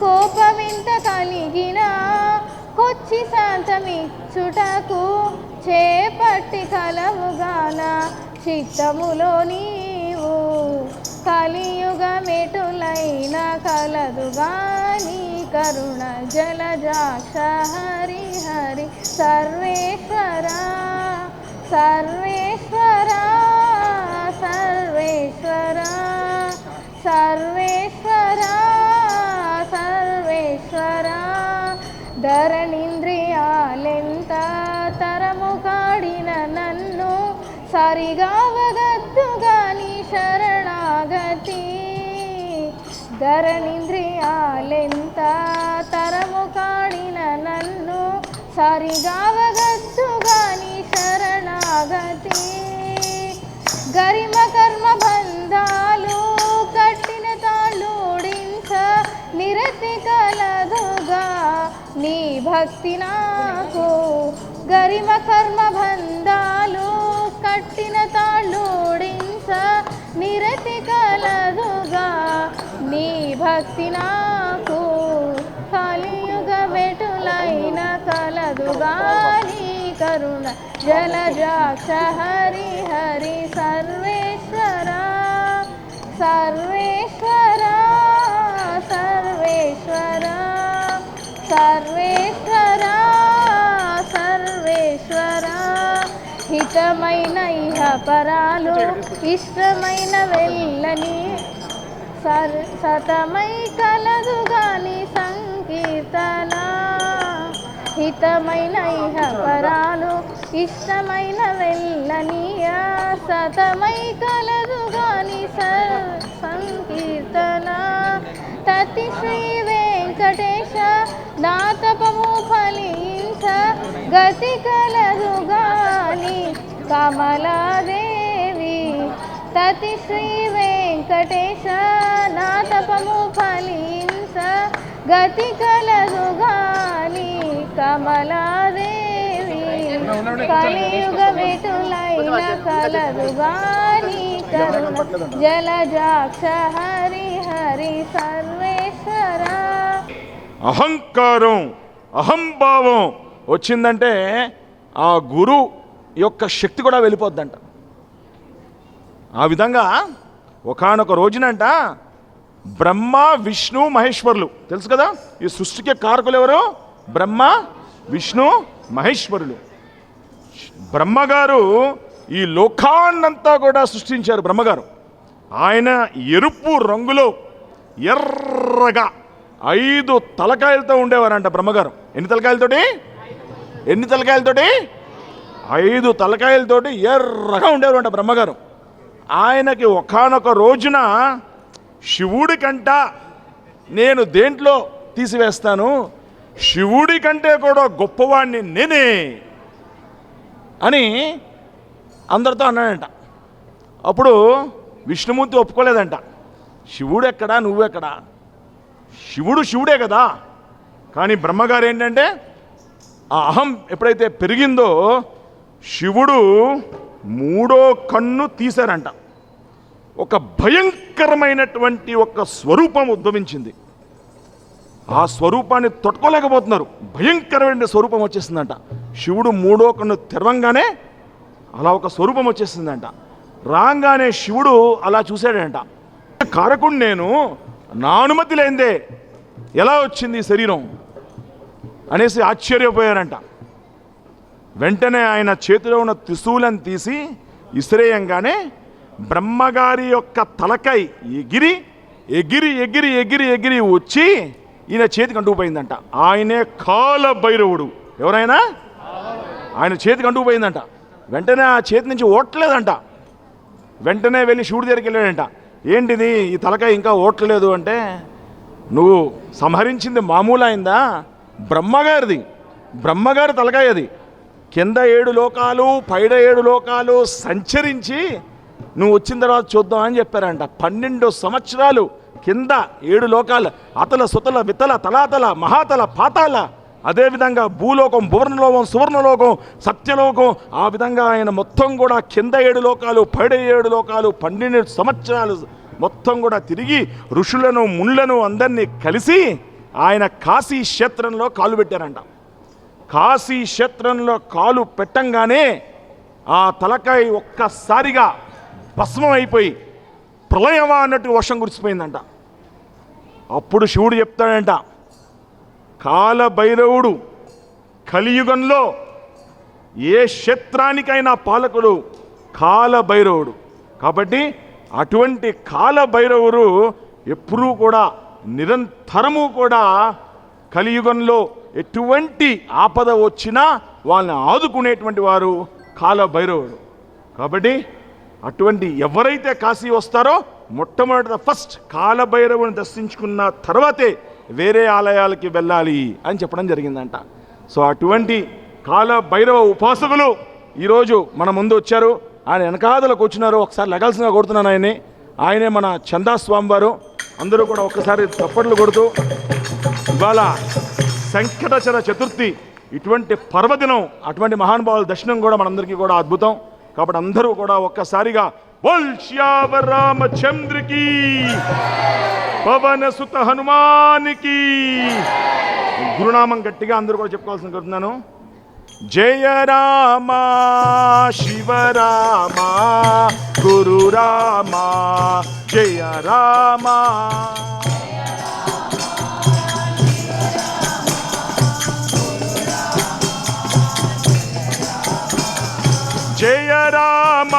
కోపమెంత కలిగినా కొచ్చి శాంతమిచ్చుటకు చేపట్టి కలవుగాన చిత్తములో నీవు. కలియుగమెటులైన కలదుగాని కరుణ జలజాక్ష హరి హరి. సర్వేశ్వర సర్వేశ్వర సర్వేశ్వర సర్వేశ్వర సర్వేశ్వర. ధరణింద్రియాలెంత తరము కాడిన నన్ను సరిగా వగద్ద ధరణింద్రియాలెంత తరము కాడిన నన్ను సరిగావగచ్చుగాని శరణాగతి గరిమ కర్మ బంధాలు కట్టిన తాళ్ళూడించ నిరతి కలదుగా నీ భక్తి నాకు గరిమ కర్మ బంధాలు కట్టిన తాళ్ళూడించ నిరతి కలదుగా నీ భక్తి నాకు కలియుగ మెటులైన కలదుగా నీ కరుణ జలజాక్ష హరి హరి సర్వేశ్వర సర్వేశ్వర సర్వేశ్వర సర్వేశ్వర సర్వేశ్వర హితమైన ఇహ పరాలు ఇష్టమైన వెళ్ళని సతమై కలదుగాని సంకీర్తన హితమైన ఇహ పరాలు ఇష్టమైన వెళ్ళనీయ సతమై కలదుగాని సంకీర్తన తతి శ్రీ వెంకటేశ నాతపము ఫలించ గతి కలదుగాని కమలాదేవి తతి శ్రీ వెంకటేశ నాతపము ఫలించ గతి కలదుగాని కమలాదేవి కలియుగ మెటులైన కలదుగాని కరుణ జలజాక్ష హరి హరి సర్వేశ్వర. అహంకారం అహంభావం వచ్చిందంటే ఆ గురు యొక్క శక్తి కూడా వెళ్ళిపోద్దంట. ఆ విధంగా ఒకానొక రోజునంట బ్రహ్మ విష్ణు మహేశ్వరులు తెలుసు కదా, ఈ సృష్టికి కారకులు ఎవరు? బ్రహ్మ విష్ణు మహేశ్వరులు. బ్రహ్మగారు ఈ లోకాన్నంతా కూడా సృష్టించారు. బ్రహ్మగారు ఆయన ఎరుపు రంగులో ఎర్రగా 5 తలకాయలతో ఉండేవారంట బ్రహ్మగారు. ఎన్ని తలకాయలతోటి? 5 తలకాయలతోటి ఎర్రగా ఉండేవారంట బ్రహ్మగారు. ఆయనకి ఒకానొక రోజున శివుడి కంట నేను దేంట్లో తీసివేస్తాను, శివుడి కంటే కూడా గొప్పవాడిని నేనే అని అందరితో అన్నాడంట. అప్పుడు విష్ణుమూర్తి ఒప్పుకోలేదంట. శివుడు ఎక్కడా, నువ్వెక్కడా? శివుడు శివుడే కదా. కానీ బ్రహ్మగారు ఏంటంటే ఆ అహం ఎప్పుడైతే పెరిగిందో శివుడు 3వ కన్ను తీశారంట. ఒక భయంకరమైనటువంటి ఒక స్వరూపం ఉద్భవించింది. ఆ స్వరూపాన్ని తట్టుకోలేకపోతున్నారు. భయంకరమైన స్వరూపం వచ్చేసిందంట. శివుడు 3వ కన్ను తెరవంగానే అలా ఒక స్వరూపం వచ్చేసిందంట. రాగానే శివుడు అలా చూశాడంట. కారకుడు నేను, నా అనుమతి లేనిదే ఎలా వచ్చింది ఈ శరీరం అనేసి ఆశ్చర్యపోయారంట. వెంటనే ఆయన చేతిలో ఉన్న త్రిశూలం తీసి ఇసిరేయంగానే బ్రహ్మగారి యొక్క తలకాయ ఎగిరి ఎగిరి ఎగిరి ఎగిరి ఎగిరి వచ్చి ఈయన చేతికి అంటుకుపోయిందంట. ఆయనే కాలభైరవుడు. ఎవరైనా ఆయన చేతికి అంటుకుపోయిందంట. వెంటనే ఆ చేతి నుంచి ఓట్లేదంట. వెంటనే వెళ్ళి శివుడి దగ్గరికి వెళ్ళాడంట. ఏంటిది ఈ తలకాయ ఇంకా ఓట్లేదు అంటే, నువ్వు సంహరించింది మామూలు అయిందా? బ్రహ్మగారిది, బ్రహ్మగారి తలకాయ అది. కింద 7 లోకాలు పైన 7 లోకాలు సంచరించి నువ్వు వచ్చిన తర్వాత చూద్దాం అని చెప్పారంట. 12 సంవత్సరాలు కింద 7 లోకాలు, అతల సుతల వితల తలాతల మహాతల పాతాల, అదేవిధంగా భూలోకం భువర్ణలోకం సువర్ణలోకం సత్యలోకం, ఆ విధంగా ఆయన మొత్తం కూడా కింద 7 లోకాలు పైన 7 లోకాలు 12 సంవత్సరాలు మొత్తం కూడా తిరిగి ఋషులను ముళ్ళను అందరినీ కలిసి ఆయన కాశీ క్షేత్రంలో కాలు పెట్టారంట. కాశీ క్షేత్రంలో కాలు పెట్టంగానే ఆ తలకాయ ఒక్కసారిగా భస్మం అయిపోయి ప్రళయమా అన్నట్టు వర్షం కురిసిపోయిందంట. అప్పుడు శివుడు చెప్తాడంట, కాలభైరవుడు కలియుగంలో ఏ క్షేత్రానికైనా పాలకుడు కాలభైరవుడు. కాబట్టి అటువంటి కాలభైరవుడు ఎప్పుడూ కూడా నిరంతరము కూడా కలియుగంలో ఎటువంటి ఆపద వచ్చినా వాళ్ళని ఆదుకునేటువంటి వారు కాలభైరవుడు. కాబట్టి అటువంటి ఎవరైతే కాశీ వస్తారో మొట్టమొదట ఫస్ట్ కాలభైరవుని దర్శించుకున్న తర్వాతే వేరే ఆలయాలకి వెళ్ళాలి అని చెప్పడం జరిగిందంట. సో అటువంటి కాలభైరవ ఉపాసకులు ఈరోజు మన ముందు వచ్చారు. ఆయన వెనకాదలకు వచ్చినారు. ఒకసారి లెగాల్సిందిగా కొడుతున్నాను ఆయనే మన చందాస్వామి వారు. అందరూ కూడా ఒక్కసారి తప్పట్లు కొడుతూ, ఇవాళ సంకటచర చతుర్థి, ఇటువంటి పర్వదినం, అటువంటి మహానుభావుల దర్శనం కూడా మనందరికీ కూడా అద్భుతం. కాబట్టి అందరూ కూడా ఒక్కసారిగా బోల్ శ్యామ రామచంద్రకి, పవన సుత హనుమానికి గురునామం గట్టిగా అందరూ కూడా చెప్పుకోవాల్సిన కోరుతున్నాను. జయ రామ శివ రామ గురు రామ జయ రామ. జయ రామ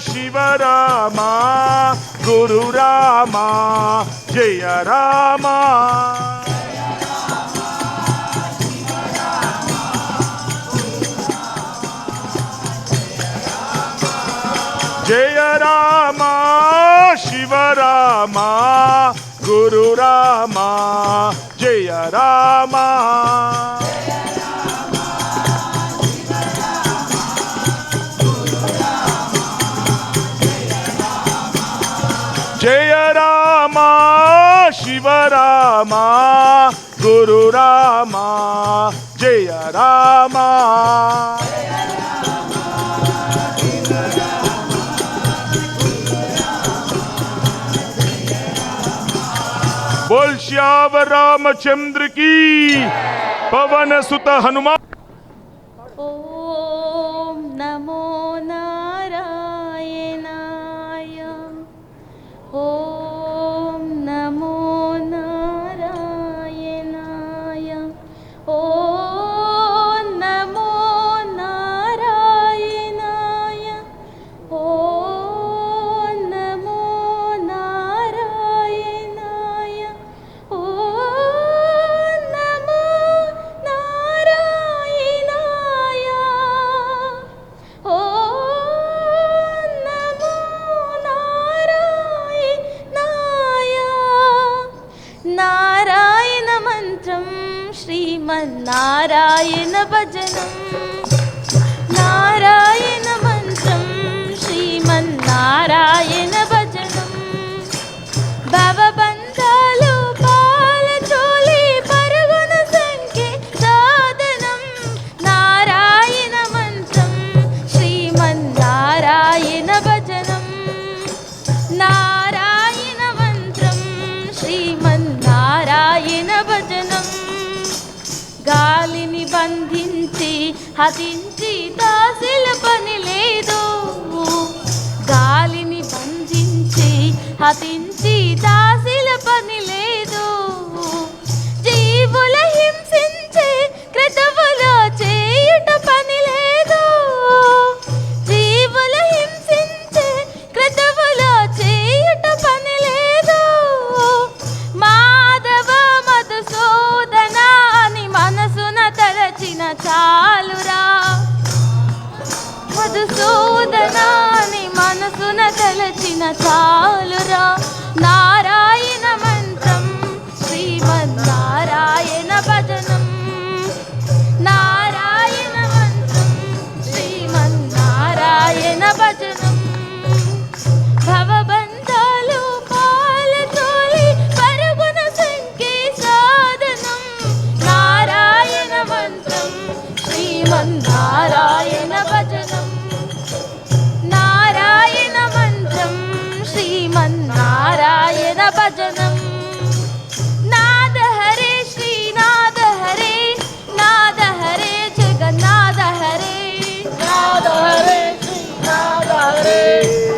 శివ రామ గురు రామ జయ రామ. జయ రామ శివ రామ గురు రామ జయ రామ. జయ రామ శివ రామ గురు రామ జయ రామ. बोल श्याम रामचंद्र की, पवन सुत हनुमान. ओम नमो नारायणाय, ओम नमो नारायणाय, ओम नमो नारायणाय, ओम नमो नारायणाय, ओम नमो नारायणाय, ओम नमो नारायणाय. नारायण मंत्रं श्रीमन्नारायण भजनं, नारायण मंत्रं श्रीमन्नारायण भजनं. भवबन्धालु पालचोलि पరుగున సంఖ్య సాధనం, నారాయణ మంత్రం శ్రీమన్నారాయణ భజనం, నారాయణ మంత్రం శ్రీమన్నారాయణ భజనం. గాలిని బంధించి హతించి దాసిల పని లేదు, గాలిని బంధించి హతించి దాసిల పని లేదు. జీవుల హింసించే క్రతువులో చేయుట పని లేదు, జీవుల హింసించే క్రతువులో చేయుట పని లేదు. మాధవ మధుసూదన అని మనసున తలచిన చాలురా, మధుసూదన అని మనసున తలచిన చాలురా. నారాయణ మంత్రం శ్రీమన్నారాయణ భజనం, నారాయణ మంత్రం శ్రీమన్నారాయణ భజనం. భవబంధాలు పాలతోలి పరుగున సంఖ్య సాధనం, నారాయణ మంత్రం శ్రీమన్నారాయణ భజనం, నారాయణ మంత్రం శ్రీమన్నారాయణ భజనం. నాద హరే శ్రీనాథ హరే, నాద హరే జగన్నాథ హరే, నాద హరే శ్రీనాథ హరే,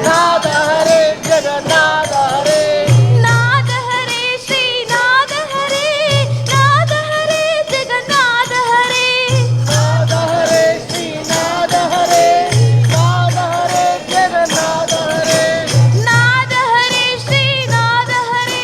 నాద హరే జగన్నాథ హరే, నాద హరే శ్రీనాథ హరే, నాద హరే జగన్నాథ హరే, నాద హరే శ్రీనాథ హరే, నాద హరే జగన్నాథ హరే, నాద హరే శ్రీనాథ హరే,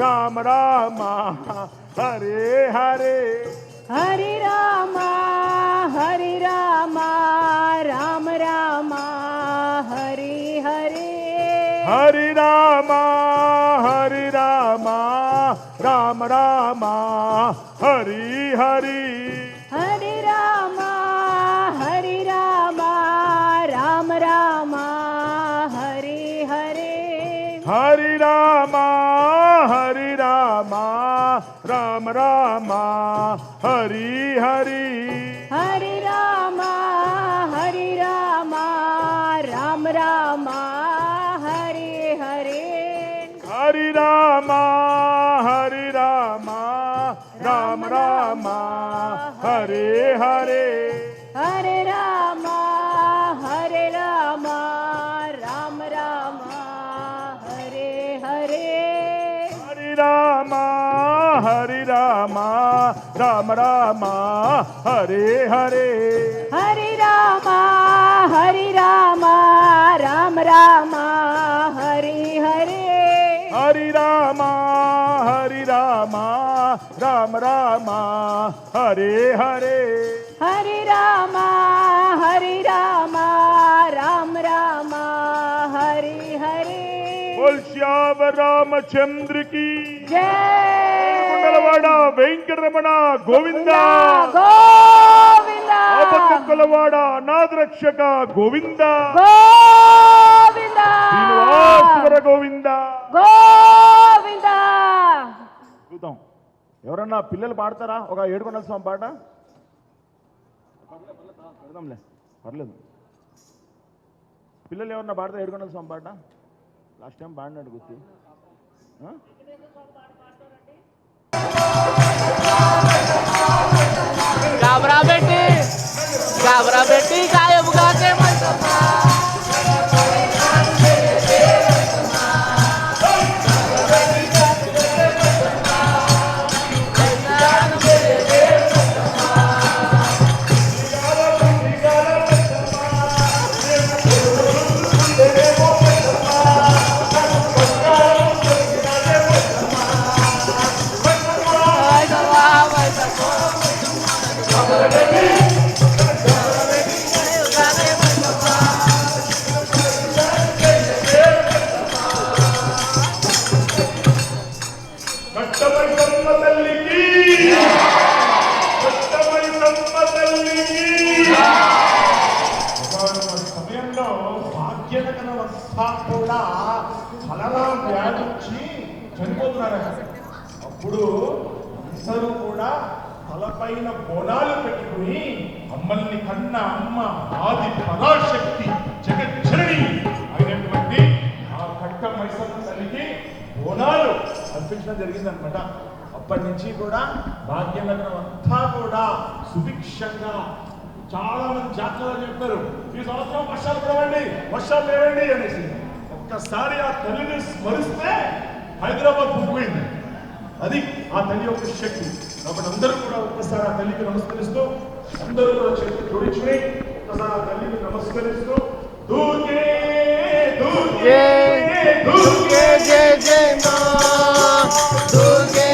రామ రామ హరే హరే హరి రామ హరి రామ రామ రామ హరి హరి హరి రామ హరి రామ రామ రామ హరి హరి హరి రామ హరి రామ రామ రామ హరి హరి హరి రామ హరి రామ రామ రామ హరి హరి హరి రామ హరి రామ రామ రామ హరి హరి హరి రామ హరి రామ రామ రామ హరే హరే హరి రామ హరి రామ రామ రామ హరి హరి హరి రామ హరి రామ రామ రామ హరే హరే హరి రామ హరి రామ రామ రామ హరి హరి హరి రామ హరి రామ రామ రామ హరే హరే హరి రామ హరి రామ రామ రామ హరి హరి బోల్ శ్యామ రామచంద్ర కి జై కొండలవాడ వెంకటరమణ గోవింద గోవింద ఆపత్తులవాడ అనాథ రక్షక గోవింద గోవింద శ్రీనివాసవర గోవింద గోవింద చూద్దాం ఎవరన్నా పిల్లలు పాడతారా ఒక ఏడుకొండల స్వామి పాట పెడదాంలే పర్లేదు పిల్లలు ఎవరన్నా పాడతారు ఏడుకొండల స్వామి పాట లాస్ట్ టైం పాడినాడు గుర్తు गाबरा बेटी गायब गाके मनसमा సమయంలో భాగ్యనగర వస్తా కూడా ఫలనా వ్యాధించి చనిపోతున్నారు. అప్పుడు అందరూ కూడా తలపైన బోనాలు పెట్టుకుని అమ్మల్ని కన్న అమ్మ ఆది పరాశక్తి జగజ్జనని అయినటువంటి ఆ కట్ట మైసమ్మ తల్లికి బోనాలు అర్పించడం జరిగిందనమాట. అప్పటి నుంచి కూడా భాగ్యనగరం అంతా కూడా సుభిక్షంగా చాలా మంది జాతకాలు చెప్తారు ఈ సంవత్సరం వర్షాలు పడవండి వర్షాలు లేవండి అనేసి. ఒక్కసారి ఆ తల్లిని స్మరిస్తే హైదరాబాద్ పుట్టిపోయింది. అది ఆ తల్లి యొక్క శక్తి. కాబట్టి అందరూ కూడా ఒక్కసారి ఆ తల్లికి నమస్కరిస్తూ అందరూ కూడా చేతులు జోడించుకుని ఒక్కసారి ఆ తల్లికి నమస్కరిస్తూ దూర్గే దూర్గే దూర్గే जय जय मां दुर्गे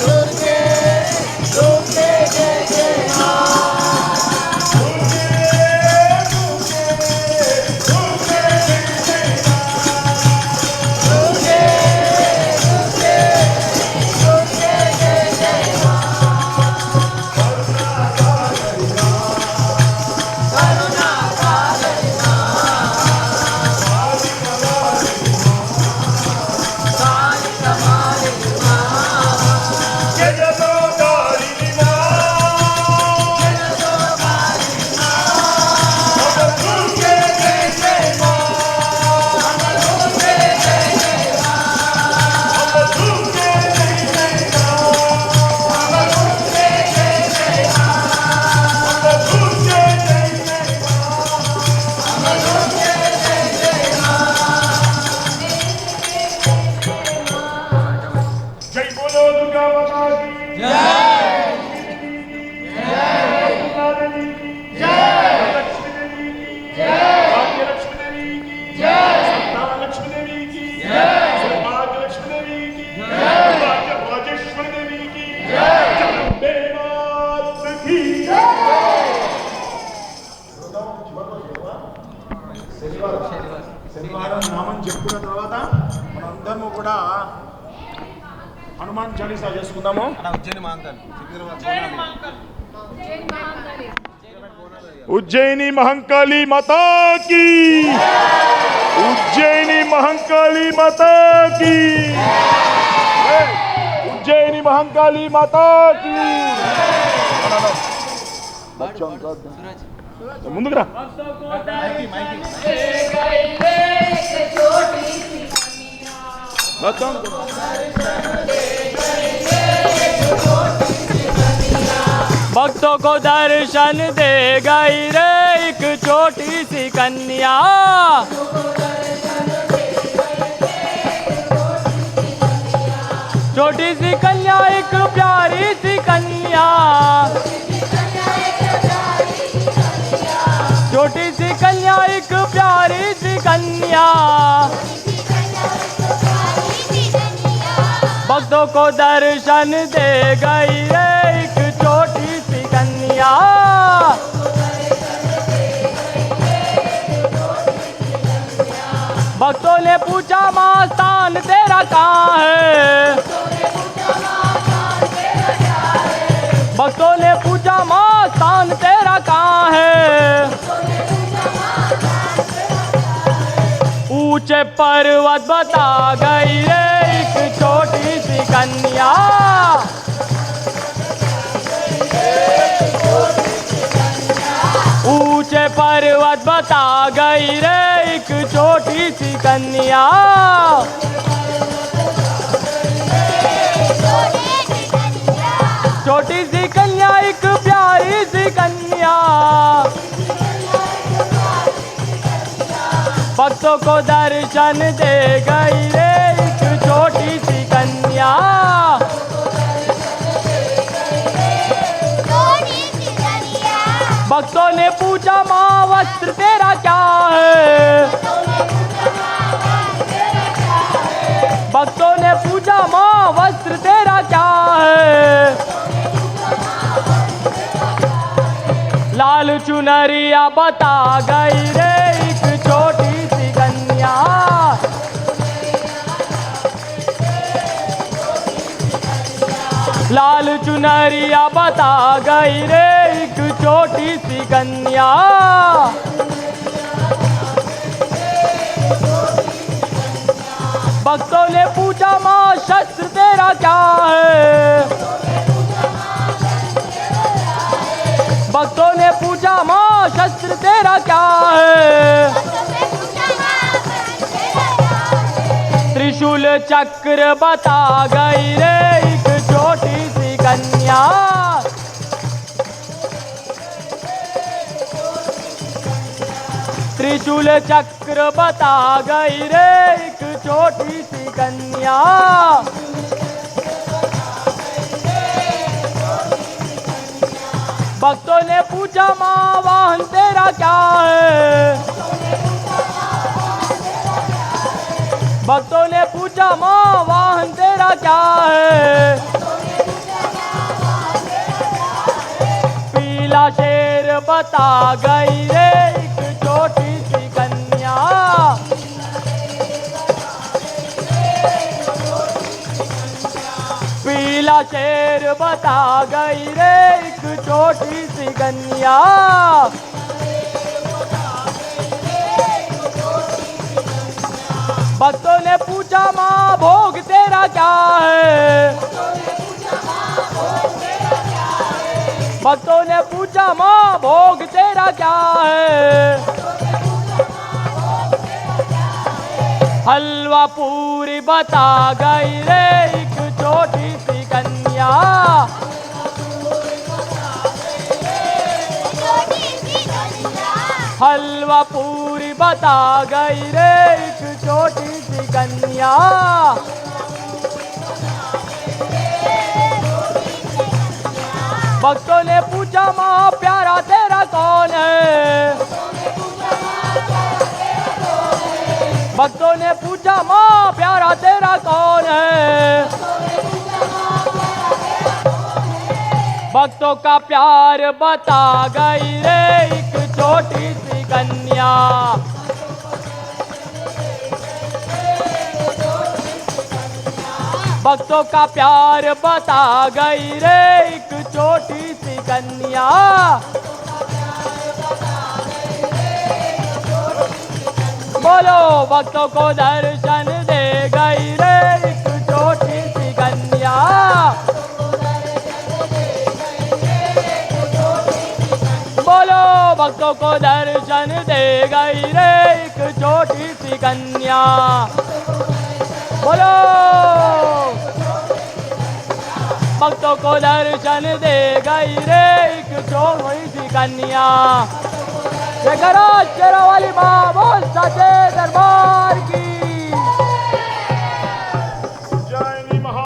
दुर्गे दुर्गे जय जय मां Bye. మనీసా చేసుకుందాము. ఉజ్జయిని మహంకాళి మాతాకి, ఉజ్జయిని మహంకాళి మాతాకి, ఉజ్జయిని మహంకాళి మాతాకి. ముందుకు రా. भक्तों को दर्शन दे गई रे एक छोटी सी कन्या। छोटी सी कन्या एक प्यारी सी कन्या, छोटी सी कन्या एक प्यारी सी कन्या। भक्तों को दर्शन दे गई रे एक छोटी सी कन्या। भक्तों ने पूछा माँ स्थान तेरा कहाँ है। भक्तों ने पूछा माँ स्थान तेरा कहाँ है। ऊंचे पर्वत बता गई रे एक छोटी सी कन्या। ऊंचे पर्वत बता गई रे एक छोटी सी कन्या। छोटी सी कन्या एक प्यारी सी कन्या। भक्तों को दर्शन दे गई रे एक छोटी सी कन्या। भक्तों ने पूछा माँ वस्त्र तेरा क्या है। भक्तों ने पूछा माँ वस्त्र तेरा क्या है। लाल चुनरिया बता गई रे एक छोटी सी कन्या। लाल चुनरिया बता गई रे एक छोटी सी कन्या। भक्तों ने पूछा माँ शस्त्र तेरा क्या है। भक्तों ने पूछा माँ शस्त्र तेरा क्या है। त्रिशूल चक्र बता गई रे एक छोटी सी कन्या। त्रिशूल चक्र बता गई रे एक छोटी सी कन्या। भक्तों ने पूछा माँ वाहन तेरा क्या है। भक्तों ने पूछा माँ वाहन तेरा क्या है। पीला शेर बता गई रे एक छोटी सी कन्या। पीला शेर बता गई रे एक छोटी सी कन्या। भक्तों ने पूछा माँ भोग तेरा क्या है। भक्तों ने पूछा माँ भोग तेरा क्या है। हलवा पूरी बता गई रे एक छोटी सी कन्या। हलवा पूरी बता गई रे एक छोटी सी कन्या। भक्तों ने पूछा माँ प्यारा तेरा कौन है। भक्तों ने पूछा माँ प्यारा तेरा कौन है। भक्तों का प्यार बता गई रे एक छोटी सी कन्या। भक्तों का प्यार बता गई रे एक छोटी सी कन्या। बोलो भक्तों को दर्शन दे गई रे एक छोटी सी कन्या। बोलो भक्तों को दर्शन दे गई रे एक छोटी सी कन्या। बोलो भक्तों को दर्शन दे गई रे एक छोटी सी कन्या। जयकारा शेरा वाली माँ बोल सचे दरबार की। जय महा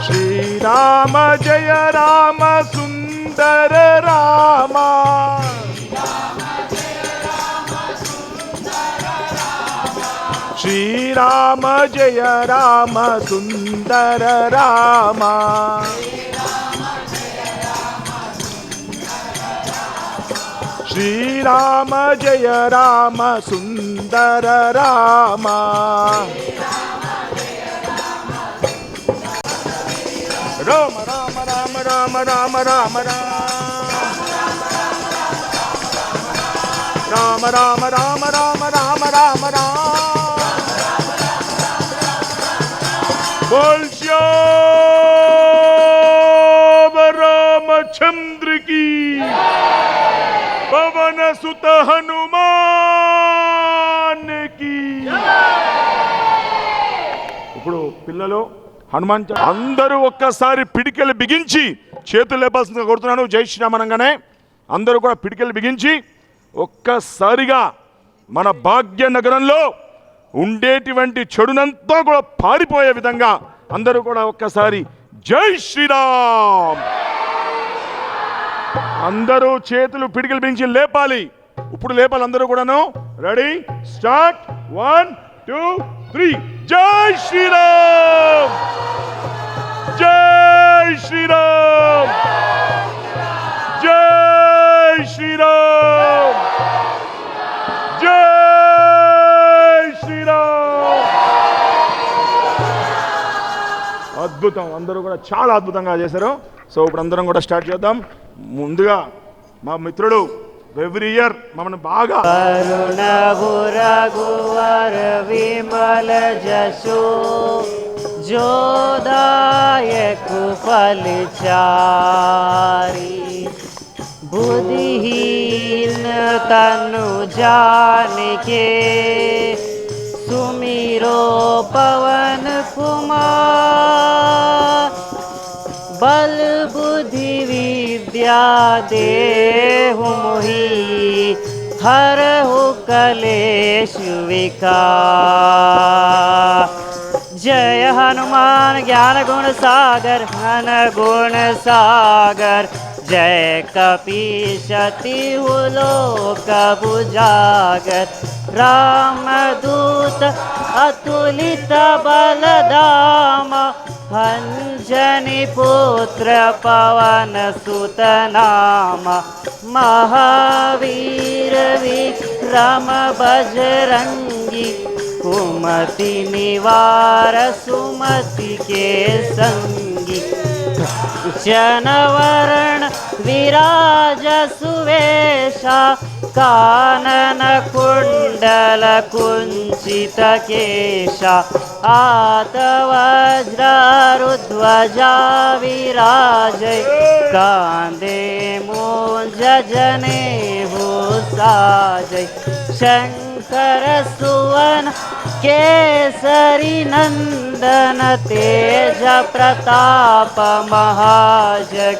श्री राम जय राम सुंदर रामा। श्री राम जय राम सुंदर रामा। श्री राम जय राम सुंदर रामा। राम राम राम राम राम राम राम राम राम राम राम राम राम। बोल श्याम रामचंद्र की। पवन सुत हनुमान की। ఇప్పుడు పిల్లలు హనుమాన్ అందరూ ఒక్కసారి పిడికెలు బిగించి చేతులు లేపాల్సిందిగా కోరుతున్నాను. జై శ్రీరామ్ అనగానే అందరూ కూడా పిడికెలు బిగించి ఒక్కసారిగా మన భాగ్యనగరంలో ఉండేటువంటి చెడునంతా కూడా పారిపోయే విధంగా అందరూ కూడా ఒక్కసారి జై శ్రీరామ్. అందరూ చేతులు పిడికిలు బిగించి లేపాలి. ఇప్పుడు లేపాలి అందరూ కూడాను. రెడీ స్టార్ట్ 1 2 3 జై శ్రీరామ్. జై శ్రీరామ్. జై శ్రీరామ్. జై శ్రీరామ్. అద్భుతం. అందరూ కూడా చాలా అద్భుతంగా చేశారు. సో ఇప్పుడు అందరం కూడా స్టార్ట్ చేద్దాం. ముందుగా మా మిత్రుడు ఎవ్రీ ఇయర్ మమ్మల్ని బాగా కరుణ రఘువర విమల జశో जोदायक फल चारी बुद्धिहीन तनु जान के सुमिरो पवन कुमार बल बुद्धि विद्या देहु मोहि हरहु कलेश विकार। जय हनुमान ज्ञान गुण सागर घन गुण सागर जय कपीशति लोक बुजागर रामदूत अतुलित बलधाम अंजनी पुत्र पवन सुत नाम महावीर विक्रम बजरंगी कुमति निवार सुमति के संगी जनवरण विराज सुवेशा कानन कुंडल कुंचित केशा आत वज्रारुध्वजा विराजय कांदे मूंज जनेऊ साजय शंकर सुवन केसरी नंदन तेज प्रताप महाजगवंदन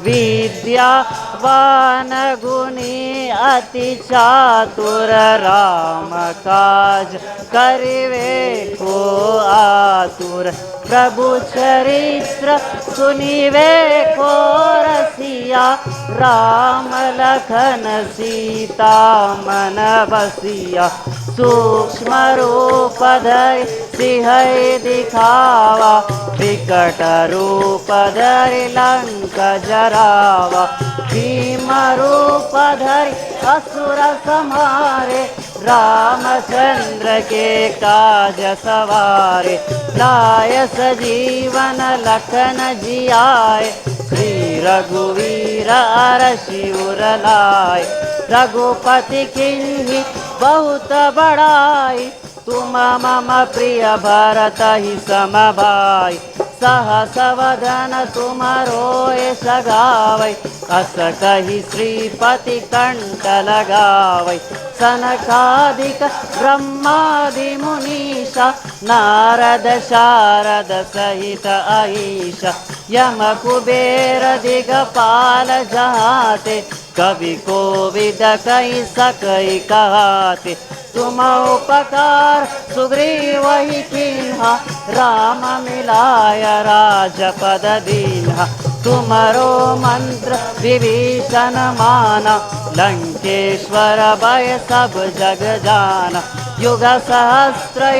विद्यावान गुणी अति चातुर राम काज करिवे को आतुर प्रभु चरित्र सुनिवे को रसिया राम लखन सीता मन बसिया सूक्ष्म रूप धरि सिंहै दिखावा विकट रूप धरि लंक जरावा भीम रूप धरि असुर संहारे रामचंद्र के काज सवारे, लाय सजीवन लखन जियाए, श्री रघुवीर अरसि उर लाए, रघुपति किन्हीं बहुत बड़ाई, तुम मम प्रिय भरत ही सम भाई, सहस वदन तुम रोए सगावै, अस कहि श्रीपति कंठ लगावै, सनकादिक ब्रह्मादि मुनीषा, नारद शारद सहित अहीशा, यम कुबेर दिगपाल जहाते, कवि कोविद कहि सकहि कहाते, तुम उपकार सुग्रीव ही कीन्हा, राम मिलाय राजपद दीन्हा, तुमरो मंत्र विभीषण माना, लंकेश्वर भय सब जग जाना, युग सहस्त्र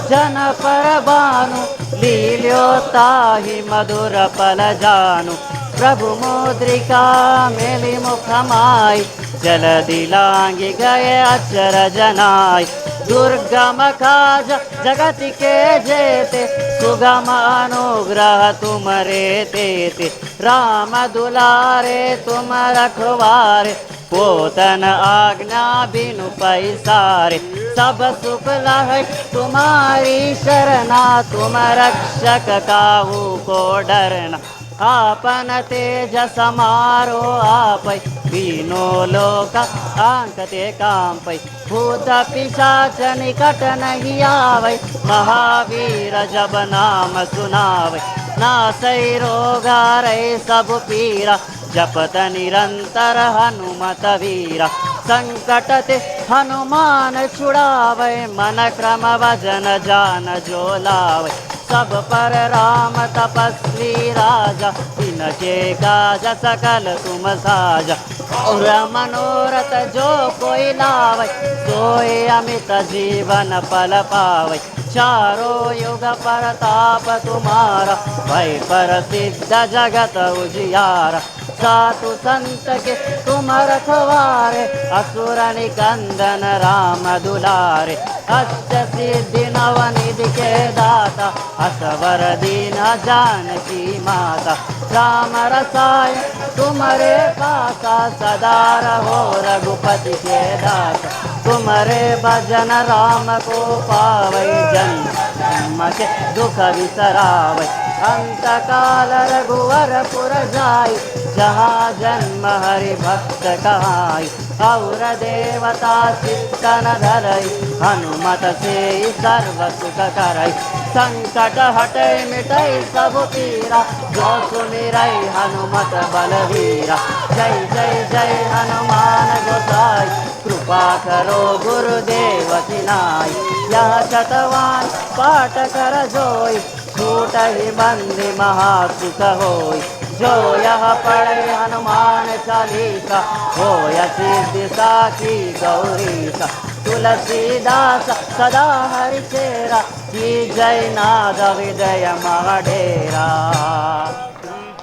जन पर भानु, लील्योताहि मधुर फल जानु, प्रभु मुद्रिका मेलि मुख माई, जलधि लांघि गए अचरज नाई, दुर्गम काज जगति के जेते, सुगम अनुग्रह तुमरे तेते, राम दुलारे तुम रखवारे, पोतन आज्ञा बिनु पैसारे, सब सुख लहै तुम्हारी शरणा, तुम रक्षक काहू को डरना, आपन तेज समारो आपै, दीनो लोक आंकते कांपै, भूत पिशाच निकट नहीं आवै, महावीर जब नाम सुनावै, नासै रोग हरै सब पीरा, जपत निरंतर हनुमत वीरा, संकट ते हनुमान छुड़ावै, मन क्रम भजन जान जो लावै, सब पर राम तपस्वी राजा, इनके काज सकल तुम साजा, और मनोरथ जो कोई लावै, सोए अमित जीवन फल पावै, चारों युग परताप तुम्हारा, भय प्रसिद्ध जगत उजियारा, साधु संत के तुम रखवारे, असुर निकंदन राम दुलारे, अष्ट सिद्धि नव निधि के दाता, असवर दीन जानकी माता, राम रसाय तुम्हारे पासा, सदा रहो रघुपति के दासा, तुम्हारे भजन राम को पावै, जन्म के दुख बिसरावै, अंत काल रघुवर पुर जाई, जहाँ जन्म हरि भक्त कहाई, और देवता चित्तन धरई, हनुमत से सर्व सुख करई, संकट हटै मिटै सब पीरा, जो सुमिरै हनुमत बलवीरा, जय जय जय हनुमान गोसाई, कृपा करो गुरुदेव की नाई, यह शतवान पाठ कर जोई, छूटहि बंदी महासुख होई, जो यह पढ़े हनुमान चालीसा, होय सिद्धि साखी गौरीसा, तुलसीदास सदा हरिचेरा, की जय नाद हृदय महाडेरा,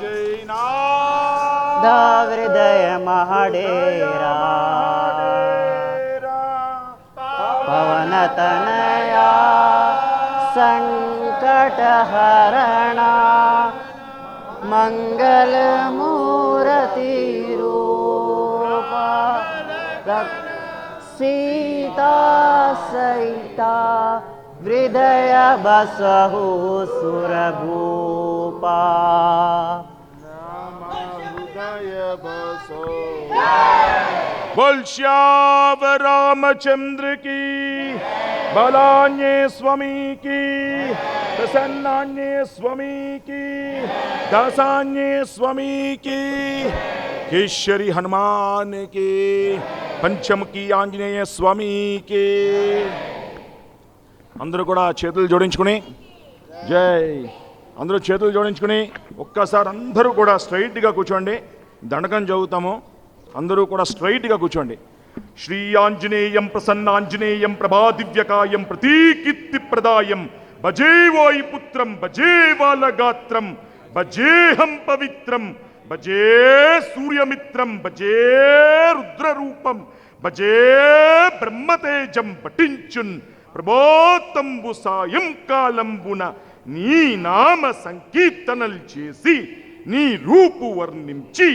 जय नाथ हृदय महाडेरा, पवन तनया संकट हरणा, मंगल मूर्ति रूपा, सीता सहिता, हृदय बसहु सुरभूपा, बोल श्याम रामचंद्र की, बलान्य स्वामी की, प्रसन्नान्य स्वामी की, दासान्य स्वामी की, केशरी हनुमान की, पंचमुखी आंजनेय स्वामी की। అందరూ కూడా చేతులు జోడించుకుని జై, అందరూ చేతులు జోడించుకుని ఒక్కసారి అందరూ కూడా స్ట్రైట్గా కూర్చోండి, దండకం చదువుతాము, అందరూ కూడా స్ట్రైట్గా కూర్చోండి. శ్రీ ఆంజనేయం ప్రసన్నాంజనేయం ప్రభాదివ్యకాయం ప్రతీకీర్తిప్రదాయం భజే వాయుపుత్రం భజే బాలగాత్రం భజేహం పవిత్రం భజే సూర్యమిత్రం భజే రుద్రరూపం భజే బ్రహ్మతేజం పఠించున్ ప్రభోత్తంబు సాయంకాలంబున నీ నామ సంకీర్తనలు చేసి నీ రూపు వర్ణించి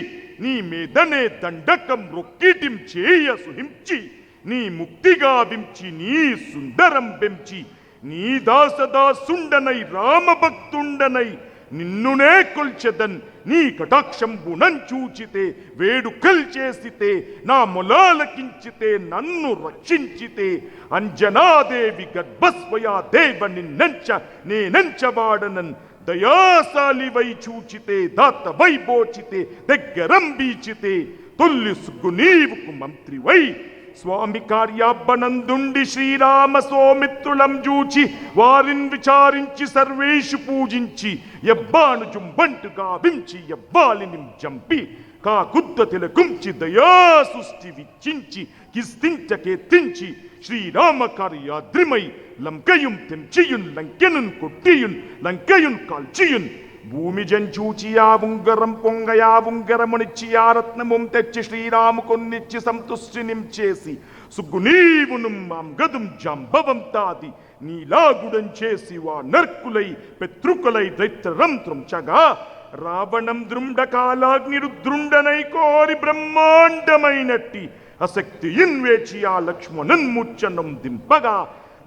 నీ మీదనే దండకం రొక్కిటిం చేయ సుహించి నీ ముక్తిగా వించి నీ సుందరం బెంచి నీ దాసదాసుండనై రామభక్తుండనై నిన్నునే కొల్చెదన్ నీ కటాక్షంబునం చూచితే వేడుకల్ చేసితే నా మొలాలకించితే నన్ను రక్షించితే అంజనాదేవి గర్భస్వయా దేవ నిన్నెంచ నేనెంచవాడనన్ దయాశాలివై చూచితే దాత వైబోచితే దగ్గరంబీచితే తొల్లి సుగ్గు నీవుకు మంత్రివై స్వామి కార్యాబ్బనందుండి శ్రీరామ సోమిత్రులం జూచి వారిని విచారించి సర్వేషు పూజించి ఎవ్వాను జుంబంటుగా వించి ఎవ్వాలిని జంపి కా గుద్ద తిలకుంచి దయా సృష్టి విచ్చించి కిస్తించకెత్తించి శ్రీరామ కార్యాద్రిమై లంకయుం తెంచియున్ లంకెనున్ కొట్టియున్ లంకయున్ కాల్చియున్ భూమి జంచూచియా ఉంగరం పొంగయా ఉంగరమునిచ్చియా రత్నముం తెచ్చి శ్రీరాము కొన్నిచ్చి సంతుష్టినిం చేసి సుగ్గు నీవును మాం గదుం జాంబవం తాది నీలాగుడం చేసి వా నర్కులై పితృకులై దైత్యరంత్రం చగా రావణం దృండకాలాగ్నిరుద్రుండనై కోరి బ్రహ్మాండమైనట్టి అశక్తియిన్ వేచి ఆ లక్ష్మణన్ ముచ్చనం దింపగా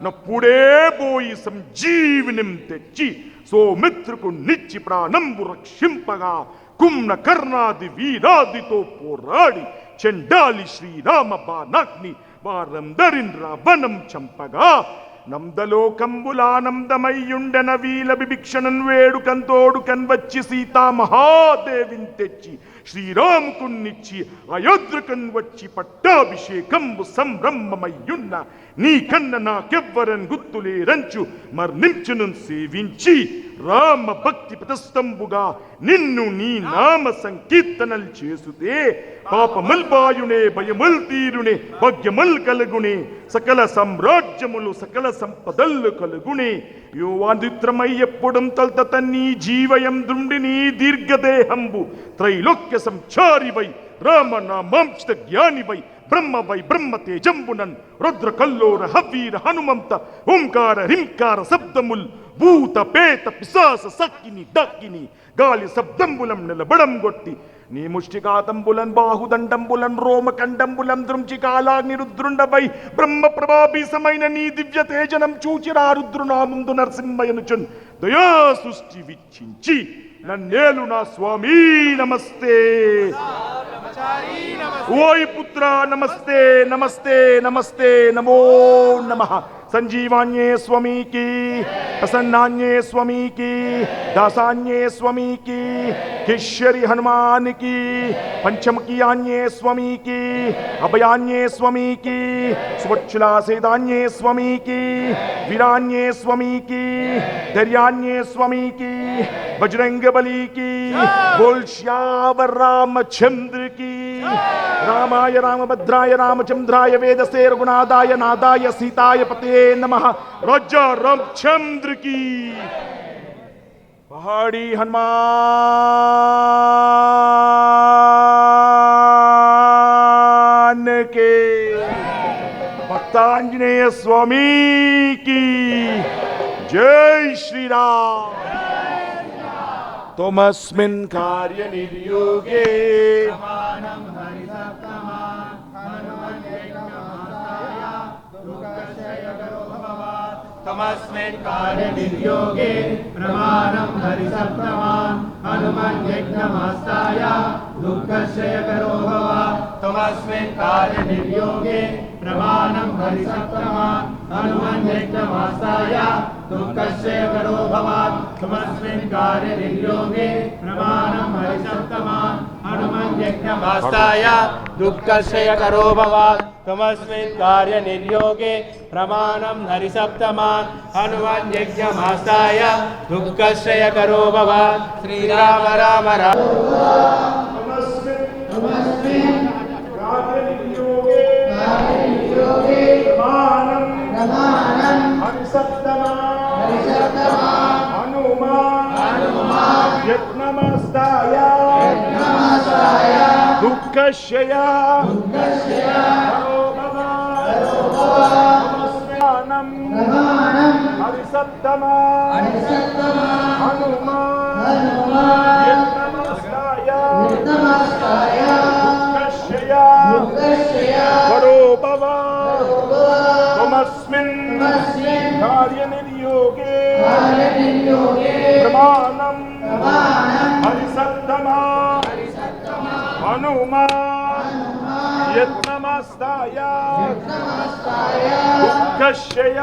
నప్పుడే పోయి సంజీవినిం తెచ్చి సోమిత్రుకు నిచ్చి ప్రాణంబు రక్షింపగా కుమ్న కర్ణాది వీరాదితో పోరాడి చెండాలి శ్రీరామ బాణాగ్ని వారందరిన్ రావణం చంపగా నందలోకంబులానందమయ్యుండెన వీల బిభిక్షణన్ వేడుకంతోడు కన్వచ్చి సీతామహాదేవిని తెచ్చి శ్రీరాముకున్నిచ్చి అయోధ్యకన్ వచ్చి పట్టాభిషేకంబు సంభ్రమమయ్యున్న నీ కన్న నాకెవ్వరన్ గుర్తులేరంచు మర్నించును సేవించి రామ భక్తి ప్రతస్తంబుగా నిన్ను నీ నామ సంకీర్తనలు చేసుతే పాపమల్ బాయునే భయమల్ తీరునే భాగ్యమల్ కలుగునే సకల సామ్రాజ్యములు సకల సంపదలు కలుగునే యువాదిత్రమై ఎప్పుడం తల్త తన్నీ జీవయం దృండిని దీర్ఘదేహంబు త్రైలోక్య సంచారివై రామ నామాంచిత జ్ఞానివై బ్రహ్మవై బ్రహ్మ తేజంబునన్ రుద్ర కల్లోర హవీర హనుమంత ఓంకార హింకార శబ్దముల్ భూత పేత పిశాస సక్కిని డక్కిని గాలి శబ్దంబులం నిలబడం గొట్టి నీ ముష్టికాతంబులన్ బాహుదండంబులన్ రోమకండంబులం దృంచికాలాగ్నిరుద్రుండవై బ్రహ్మ ప్రభాభీసమైన నీ దివ్య తేజనం చూచిరా రుద్రునాముందు నరసింహయనుచున్ దయా సృష్టి విచ్చించి నన్నేలు నా స్వామి నమస్తే ఓయ్ పుత్ర నమస్తే నమస్తే నమస్తే నమో నమః సంజీవాన్యే స్వామికి ప్రసన్నాన్యే స్వామికి దాసాన్యే స్వామికి కేశ్వరి హనుమానికి పంచముఖియాన్యే స్వామికి అభయాన్యే స్వామికి సువక్షులాసేదాన్యే స్వామికి వీరాన్యే స్వామికి ధైర్యాన్యే స్వామికి బజరంగ బలికి బోల్ శ్యామ రామచంద్ర की रामाय रामभद्राय रामचंद्राय वेदसे रघुनाथाय नादाय सीताय पते नमः राजा रामचंद्र की पहाड़ी हनुमान के भक्तांजनेय स्वामी की जय श्री राम तोमस्मिन् कार्य निर्योगे तमस्मिन् कार्य निर्योगे प्रमाणं हरिसप्तमान् हनुमन् यज्ञमास्ताय दुःखक्षयकरो भव तमस्मिन् कार्य निर्योगे प्रमाणं हरिसप्तमान् हनुमन् यज्ञमास्ताय दुःखक्षयकरो भव तमस्मिन् कार्य निर्योगे प्रमाणं हरिसप्तमान् हनुमन् यज्ञमास्ताय दुःखक्षयकरो भव तमस्मिन् कार्य निर्योगे प्रमाणं हरिसप्तमान् हनुमन् यज्ञमास्ताय दुःखक्षयकरो भव श्री राम राम राम दुःखक्षय ప్రమాణం హరిసత్తమా హనుమాన్ నమస్కాయ దుఃఖశయ పరోపవ త్వమస్మిన్ కార్యనిర్యోగే ప్రమాణం హరిసత్తమా హనుమాన్ యత్నమస్తాయ దుఃఖశయ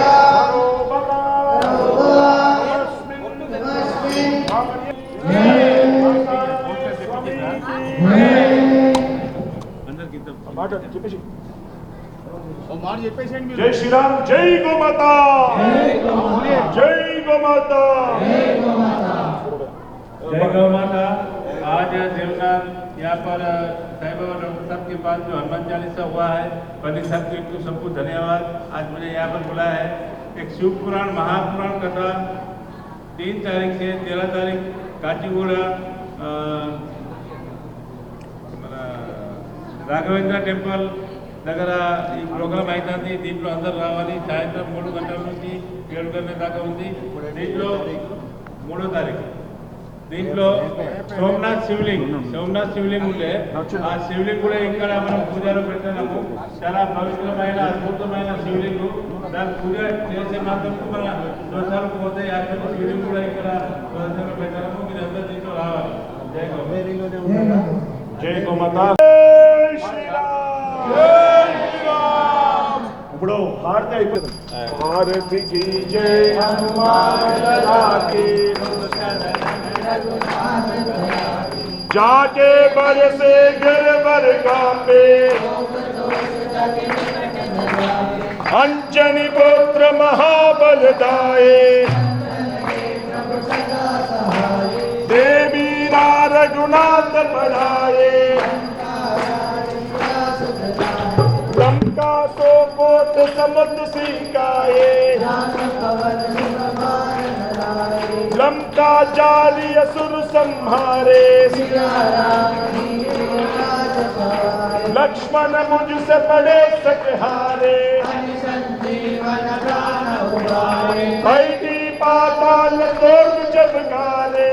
పరోపవ జై శ్రీరామ్ జై గోమాతా జై గోమాతా जय गौ माता। आज देवनाथ यहाँ पर साई बाबा डॉक्टर साहब के पास जो हनुमान चालीसा हुआ है, पंडित साहब को सबको धन्यवाद। आज मुझे यहाँ पर बुलाया है। एक शिव पुराण महापुराण कथा 3 तारीख से 13 तारीख काचीगुड़ा రాఘవేంద్ర టెంపుల్ దగ్గర ఈ ప్రోగ్రామ్ అవుతుంది. దీంట్లో అందరు రావాలి. సాయంత్రం 3 గంటల నుంచి 7 గంటల దాకా ఉంది. దీంట్లో 3వ తారీఖు దీంట్లో సోమనాథ్ శివలింగ్ ఉంటే ఆ శివలింగ్ కూడా ఇక్కడ మనం పూజలో పెడుతున్నాము. చాలా పవిత్రమైన అద్భుతమైన శివలింగు. దాని పూజ చేసే మాత్రం మన దోషాలు పోతే యాక్చువల్ శివలింగ్ కూడా ఇక్కడ ప్రదర్శనలో పెట్టాము. మీరు అందరూ దీంట్లో రావాలి. జై గో జై గోమాతా ఇప్పుడు హారతి అయిపోయింది. హారతికి జై హనుమాన్ లాగే जाके बरसे गिरवर कांबे अंजनी पुत्र महाबलदाये देवी रघुनाथ बढ़ाए लंका सो कोट समुद्र सिकाए लंका जाली असुर संहारे लक्ष्मण मुझसे बड़े सकहारे बैठी पाताल तोड़ जब गाले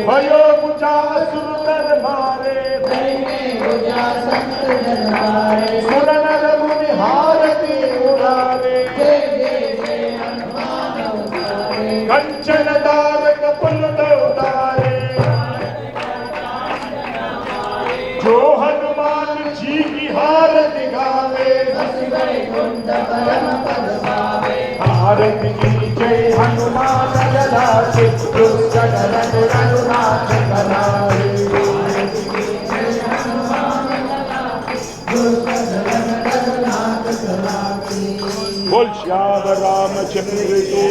भयो बुझा असुर तर मारे सुर नर मुनि हारती उड़ारे कंचन दारक पुल उतारे जो हनुमान जी की हारति गावे हारति की जय हनुमान लागे दुष्ट रघुनाथ बनाए बोल श्याम रामचंद्र के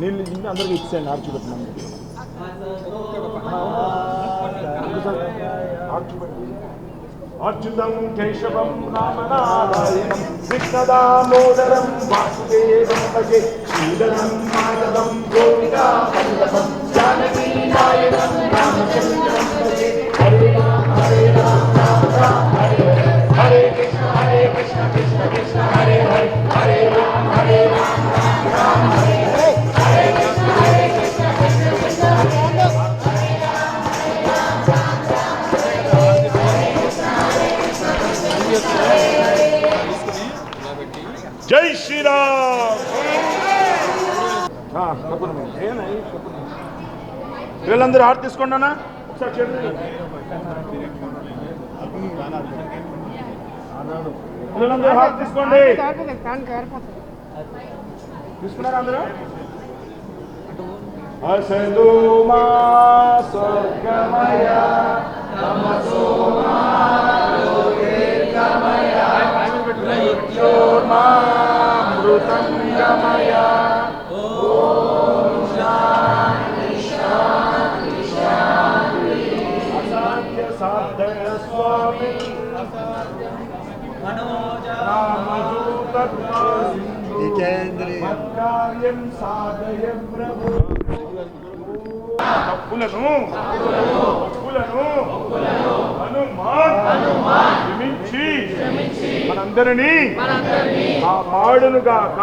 నీళ్ళు అందరికి ఇచ్చేయండి ఆర్చి పెట్టినాము. అచ్యుతం కేశవం రామనారాయణం కృష్ణదామోదరం వాసుదేవం భజే శ్రీధరం మాధవం గోపికా వల్లభం జానకీ నాయకం రామచంద్రం భజే హరే రామ రామ రామ హరే హరే కృష్ణ కృష్ణ కృష్ణ హరే హరే హరే రామ రామ హరే జై శ్రీరామ్. వీళ్ళందరూ హారతి తీసుకోండి అన్న ఒకసారి వీళ్ళందరూ హారతి తీసుకోండి. తీసుకున్నారా అందరూ? అసలు మా స్వర్గమయ తమసో మా జ్యోతిర్గమయ మృతంగమయ ఓం శాంతి శాంతి శాంతి. అసాధ్య సాధన స్వామి రామదూత కార్యం సాధయ ప్రభు. తప్పులను హనుమాన్ క్షమించి మనందరినీ కాపాడును గాక.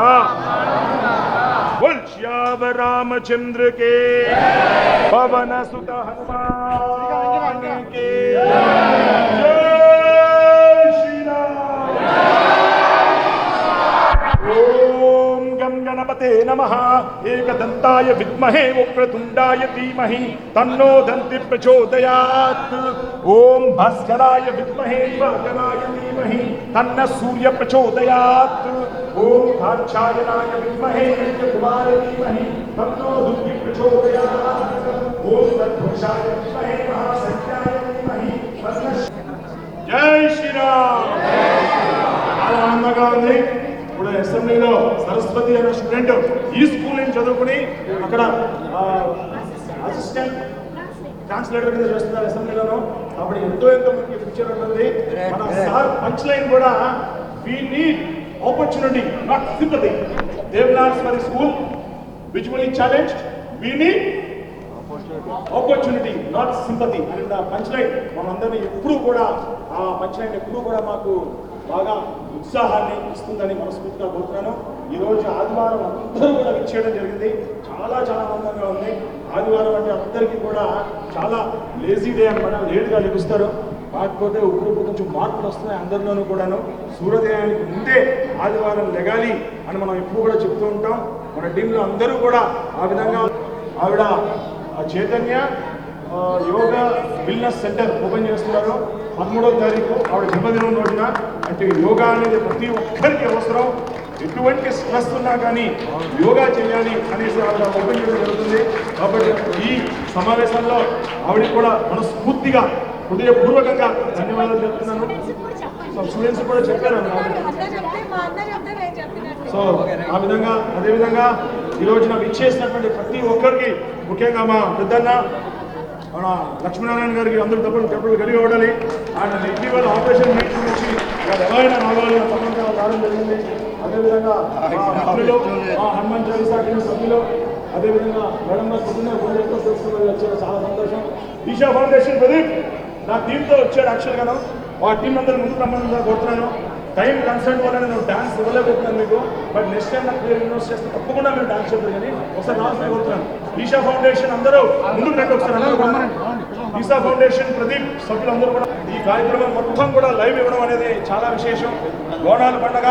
बोल श्याम रामचंद्र के पवन सुत हनुमान के जय श्री राम. ओम गम गणपते नमः. एकदंताय विद्महे वक्रतुंडाय धीमहि तन्नो दन्ति प्रचोदयात्. ओम भास्कराय विद्महे दिवाकराय धीमहि तन्न सूर्य प्रचोदयात्. ओम काक्षायनाय विद्महे कुमार धीमहि तन्नो धूमि प्रचोदयात्. ओम तत्पुरुषाय विद्महे महासत्याय धीमहि तन्न. जय श्री राम. आनंदగా ఉంది. ఇప్పుడు అసెంబ్లీలో సరస్వతి అనే స్టూడెంట్ ఈ స్కూల్ నుంచి చదువుకుని అక్కడ అసిస్టెంట్ ట్రాన్స్లేటర్ కింద చేస్తున్నారు అసెంబ్లీలో. అప్పుడు ఎంతో మందికి ఫ్యూచర్ ఉంటుంది. మన సార్ పంచ్ లైన్ కూడా we need opportunity not sympathy. Devnath for the school visually challenged, we need opportunity not sympathy. And punch line మనందరినీ ఎప్పుడూ కూడా ఆ పంచ్ లైన్ ఎప్పుడూ కూడా మాకు బాగా ఉత్సాహాన్ని ఇస్తుందని మనస్ఫూర్తిగా కోరుతున్నాను. ఈరోజు ఆదివారం అందరూ కూడా విచ్చేయడం జరిగింది. చాలా ఆనందంగా ఉంది. ఆదివారం అంటే అందరికీ కూడా చాలా లేజీ డే అనమాట. లేట్గా లెగుస్తారు. కాకపోతే ఇప్పుడు కొంచెం మార్పులు వస్తున్నాయి అందరిలోనూ కూడాను. సూర్యోదయానికి ముందే ఆదివారం లెగాలి అని మనం ఎప్పుడు కూడా చెప్తూ ఉంటాం. మన టీంలో అందరూ కూడా ఆ విధంగా ఆవిడ Chaitanya yoga wellness centre open చేస్తున్నారు 13వ తారీఖు ఆవిడ జన్మదినం రోజున. అంటే యోగా అనేది ప్రతి ఒక్కరికి అవసరం. ఎటువంటి స్ట్రెస్ ఉన్నా కానీ యోగా చేయాలి అనేసి ఆవిడ ఓపెన్ చేయడం జరుగుతుంది. కాబట్టి ఈ సమావేశంలో ఆవిడకి కూడా మనస్ఫూర్తిగా హృదయపూర్వకంగా ధన్యవాదాలు చెప్తున్నాను. స్టూడెంట్స్ కూడా చెప్పారు. సో ఆ విధంగా అదేవిధంగా ఈ రోజున విచ్చేసినటువంటి ప్రతి ఒక్కరికి, ముఖ్యంగా మా పెద్దన్న మన లక్ష్మీనారాయణ గారికి అందరూ డబ్బులు కలిగి ఉండాలి. ఆయన ఇటీవల ఆపరేషన్ నుంచి వాళ్ళు ఎలా అయినా రావాలి తప్పకుండా రావడం జరిగింది. అదేవిధంగా మిత్రులు హనుమాన్ చాలీసా టీం సభ్యులు, అదేవిధంగా మేడం గారు పొద్దున్నే గుండెతో తెలుసుకుని వచ్చారు. చాలా సంతోషం. ఈషా ఫౌండేషన్ ప్రదీప్ నా టీంతో వచ్చాడు. యాక్చువల్గాను ఆ టీం అందరూ ముందుకు రమ్మని కోరుతున్నాను. టైం కన్సర్న్ వల్ల నేను డాన్స్ ఇవ్వలేకపోతున్నాను మీకు. బట్ నెక్స్ట్ టైం నాకు క్లియర్ ఇన్వెస్ట్ చేస్తే తప్పకుండా మీరు డాన్స్ చెప్పారు. కానీ ఒకసారి రావాల్సిన కోరుతున్నాను. ఈషా ఫౌండేషన్ అందరూ ముందుకు రండి ఒకసారి. ఈషా ఫౌండేషన్ ప్రదీప్ సభ్యులందరూ కూడా ఈ కార్యక్రమం మొత్తం కూడా లైవ్ ఇవ్వడం అనేది చాలా విశేషం. బోనాల పండగ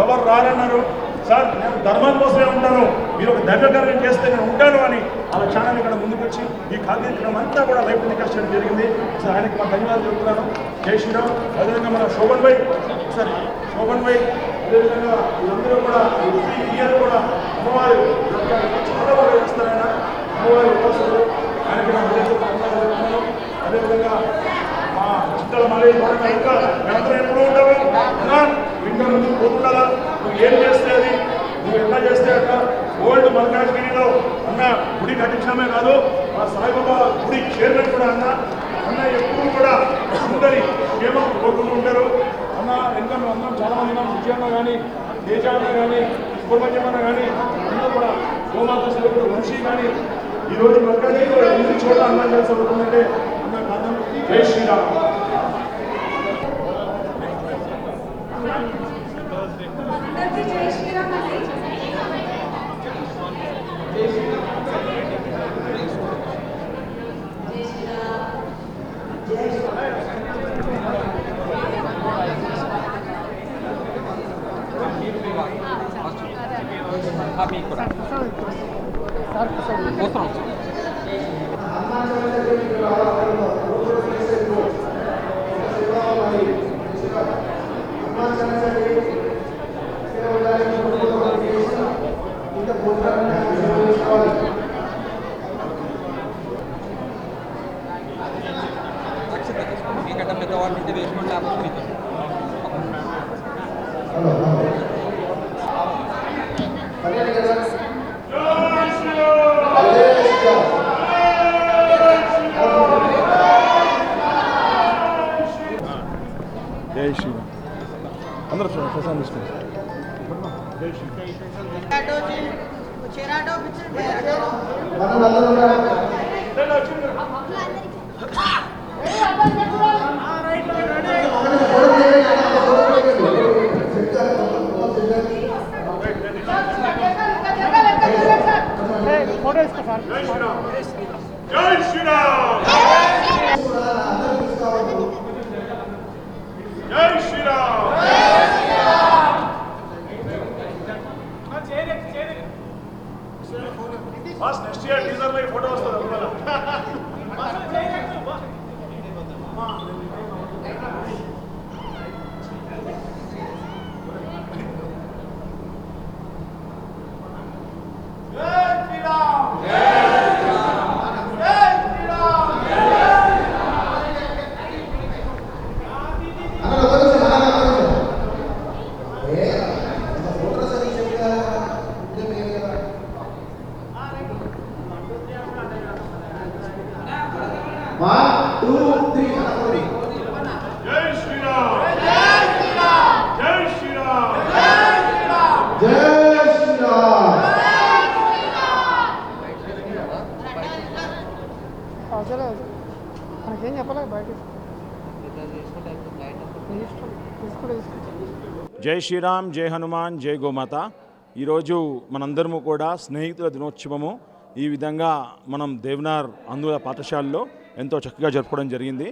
ఎవరు రారన్నారు. సార్ నేను ధర్మం కోసమే ఉంటాను, మీరు ఒక దైవకార్యం చేస్తే నేను ఉంటాను అని ఆ క్షణాన్ని ఇక్కడ ముందుకు వచ్చి ఈ కార్యక్రమం అంతా కూడా లైవ్ టెలికాస్ట్ చేయడం జరిగింది. సార్ ఆయనకి మా ధన్యవాదాలు చెప్తున్నాను. జై శ్రీరామ్. అదేవిధంగా మన శోభన్ భాయ్ అదేవిధంగా వీళ్ళందరూ కూడా ఈ ఇయర్ కూడా అమ్మవారి చాలా బాగా చేస్తారు. ఆయన అమ్మవారి ఉపాసకులు. ఆయనకి నా ధన్యవాదాలు చెప్తున్నాను. అదేవిధంగా మా చిత్తల మళ్ళీ ఇంకా మేమందరం ఎప్పుడు ఉంటాము ఇంకా ముందుకు పోతుండాలా. నువ్వు ఏం చేస్తే అది, నువ్వు ఎట్లా చేస్తే అట్లా. ఓల్డ్ మల్కాజ్గిరిలో అన్న గుడి కట్టించడమే కాదు, మా సాయిబాబా గుడి చైర్మన్ కూడా అన్న ఎప్పుడు కూడా అందరి క్షేమం కోరుకుంటూ ఉంటారు. అన్న ఇంకా మేము అందరం చాలా మంది ఉన్నాం. విజయన్న కానీ, తేజాన్న కానీ, సుబ్రహ్మణ్యమన్న కానీ అందరూ కూడా గోమాత సేవకుడు వంశీ కానీ ఈరోజు మల్కాజ్గిరిలో ఎన్ని చోట్ల అన్నం చేసి అవుతుందంటే అన్న కారణం. జై శ్రీరామ్. జై శ్రీరామ్. అందరూ చూడండి ప్రసాదం తీసుకోండి. జై శ్రీరామ్. జై శ్రీరామ్ జై శ్రీరామ్ బస్ నెక్స్ట్ ఇయర్ టీజర్ లో ఫోటో వస్తుంది జై శ్రీరామ్ జై శ్రీరామ్ అవసరం మనకేం చెప్పలేదు బయట తీసుకుంటే జై శ్రీరామ్, జై హనుమాన్, జై గోమాత. ఈరోజు మనందరము కూడా స్నేహితుల దినోత్సవము ఈ విధంగా మనం దేవనార్ అందుల పాఠశాలలో ఎంతో చక్కగా జరుపుకోవడం జరిగింది.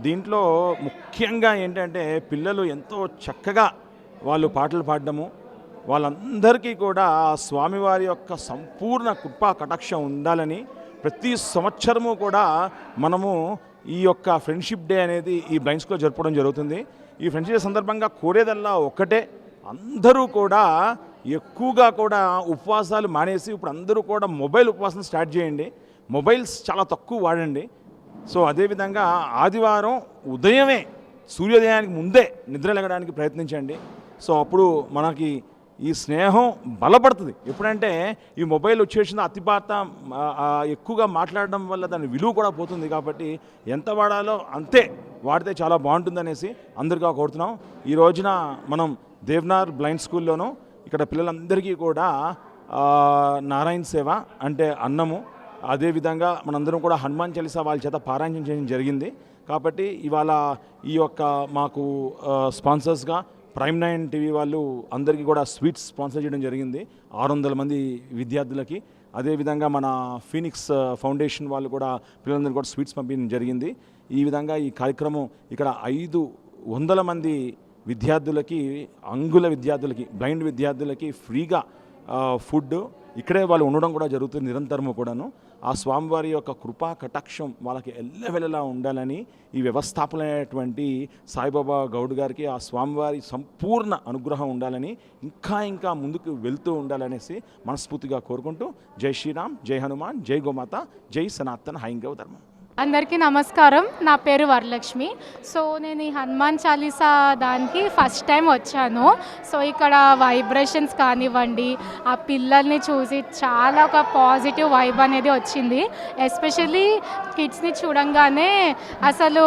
దీంట్లో ముఖ్యంగా ఏంటంటే పిల్లలు ఎంతో చక్కగా వాళ్ళు పాటలు పాడడము, వాళ్ళందరికీ కూడా స్వామివారి యొక్క సంపూర్ణ కృపా కటాక్షం ఉండాలని ప్రతి సంవత్సరము కూడా మనము ఈ యొక్క ఫ్రెండ్షిప్ డే అనేది ఈ బ్లైండ్ స్కూల్లో జరుపుకోవడం జరుగుతుంది. ఈ ఫ్రెండ్షిప్ డే సందర్భంగా కోరేదల్లా ఒక్కటే, అందరూ కూడా ఎక్కువగా కూడా ఉపవాసాలు మానేసి ఇప్పుడు అందరూ కూడా మొబైల్ ఉపవాసం స్టార్ట్ చేయండి. మొబైల్స్ చాలా తక్కువ వాడండి. సో అదేవిధంగా ఆదివారం ఉదయమే సూర్యోదయానికి ముందే నిద్ర లేగడానికి ప్రయత్నించండి. సో అప్పుడు మనకి ఈ స్నేహం బలపడుతుంది. ఎప్పుడంటే ఈ మొబైల్ వచ్చేసిన అతిపాత ఎక్కువగా మాట్లాడడం వల్ల దాని విలువ కూడా పోతుంది. కాబట్టి ఎంత వాడాలో అంతే వాడితే చాలా బాగుంటుందనేసి అందరికీ కోరుతున్నాం. ఈ రోజున మనం దేవనార్ బ్లైండ్ స్కూల్లోనూ ఇక్కడ పిల్లలందరికీ కూడా నారాయణ సేవ అంటే అన్నము, అదేవిధంగా మనందరం కూడా హనుమాన్ చాలీసా వాళ్ళ చేత పారాయణం చేయడం జరిగింది. కాబట్టి ఇవాళ ఈ యొక్క మాకు స్పాన్సర్స్గా ప్రైమ్ 9 టీవీ వాళ్ళు అందరికీ కూడా స్వీట్స్ స్పాన్సర్ చేయడం జరిగింది 600 మంది విద్యార్థులకి. అదేవిధంగా మన ఫీనిక్స్ ఫౌండేషన్ వాళ్ళు కూడా పిల్లలందరికీ కూడా స్వీట్స్ పంపించడం జరిగింది. ఈ విధంగా ఈ కార్యక్రమం ఇక్కడ 500 మంది విద్యార్థులకి, అంగుల విద్యార్థులకి, బ్లైండ్ విద్యార్థులకి ఫ్రీగా ఫుడ్ ఇక్కడే వాళ్ళు ఉండడం కూడా జరుగుతుంది నిరంతరము కూడాను. ఆ స్వామివారి యొక్క కృపా కటాక్షం వాళ్ళకి ఎల్లవెల్లలా ఉండాలని ఈ వ్యవస్థాపనైనటువంటి సాయిబాబా గౌడ్ గారికి ఆ స్వామివారి సంపూర్ణ అనుగ్రహం ఉండాలని, ఇంకా ముందుకు వెళ్తూ ఉండాలనేసి మనస్ఫూర్తిగా కోరుకుంటూ జై శ్రీరామ్, జై హనుమాన్, జై గోమాత, జై సనాతన హైందవ ధర్మం. అందరికీ నమస్కారం. నా పేరు వరలక్ష్మి. సో నేను ఈ హనుమాన్ చాలీసా దానికి ఫస్ట్ టైం వచ్చాను. సో ఇక్కడ వైబ్రేషన్స్ కానివ్వండి, ఆ పిల్లల్ని చూసి చాలా ఒక పాజిటివ్ వైబ్ అనేది వచ్చింది. ఎస్పెషల్లీ కిడ్స్ని చూడంగానే అసలు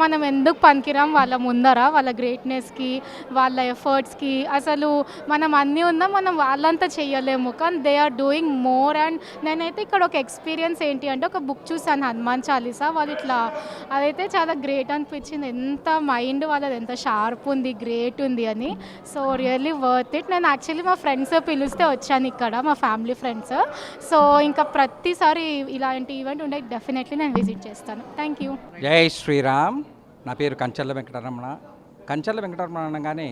మనం ఎందుకు పనికిరాం వాళ్ళ ముందర, వాళ్ళ గ్రేట్నెస్కి, వాళ్ళ ఎఫర్ట్స్కి. అసలు మనం అన్నీ ఉన్నా మనం వాళ్ళంతా చేయలేము, కానీ they are doing more. And నేనైతే ఇక్కడ ఒక ఎక్స్పీరియన్స్ ఏంటి అంటే, ఒక బుక్ చూసాను హనుమాన్ చాలీసా, వాళ్ళు ఇట్లా అదైతే చాలా గ్రేట్ అనిపించింది. ఎంత మైండ్ వాళ్ళది ఎంత షార్ప్ ఉంది, గ్రేట్ ఉంది అని. So really worth it. నేను యాక్చువల్లీ మా ఫ్రెండ్స్ పిలిస్తే వచ్చాను ఇక్కడ, మా ఫ్యామిలీ ఫ్రెండ్స్. సో ఇంకా ప్రతిసారి ఇలాంటి ఈవెంట్ ఉంటే డెఫినెట్లీ నేను విజిట్ చేస్తాను. Thank you. జై శ్రీరామ్. నా పేరు కంచర్ల వెంకటరమణ. కంచర్ల వెంకటరమణ అనగానే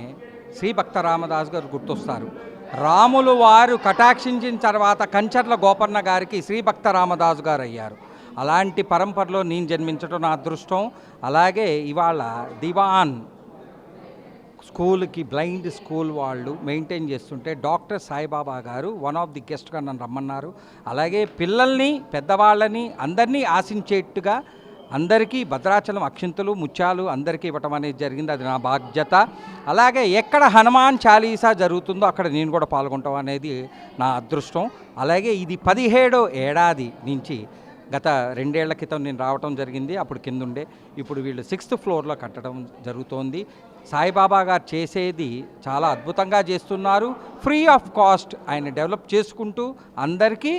శ్రీ భక్త రామదాస్ గారు గుర్తొస్తారు. రాములు వారు కటాక్షించిన తర్వాత కంచర్ల గోపన్న గారికి శ్రీ భక్త రామదాసు గారు అయ్యారు. అలాంటి పరంపరలో నేను జన్మించడం నా అదృష్టం. అలాగే ఇవాళ దివాన్ స్కూల్కి బ్లైండ్ స్కూల్ వాళ్ళు మెయింటైన్ చేస్తుంటే డాక్టర్ సాయిబాబా గారు వన్ ఆఫ్ ది గెస్ట్గా నన్ను రమ్మన్నారు. అలాగే పిల్లల్ని, పెద్దవాళ్ళని అందరినీ ఆశించేట్టుగా అందరికీ భద్రాచలం అక్షింతలు, ముత్యాలు అందరికీ ఇవ్వటం అనేది జరిగింది. అది నా బాధ్యత. అలాగే ఎక్కడ హనుమాన్ చాలీసా జరుగుతుందో అక్కడ నేను కూడా పాల్గొంటాం అనేది నా అదృష్టం. అలాగే ఇది 17వ ఏడాది నుంచి, గత 2 ఏళ్ల క్రితం నేను రావటం జరిగింది. అప్పుడు కిందుండే, ఇప్పుడు వీళ్ళు 6th ఫ్లోర్లో కట్టడం జరుగుతోంది. సాయిబాబా గారు చేసేది చాలా అద్భుతంగా చేస్తున్నారు. ఫ్రీ ఆఫ్ కాస్ట్ ఆయన డెవలప్ చేసుకుంటూ అందరికీ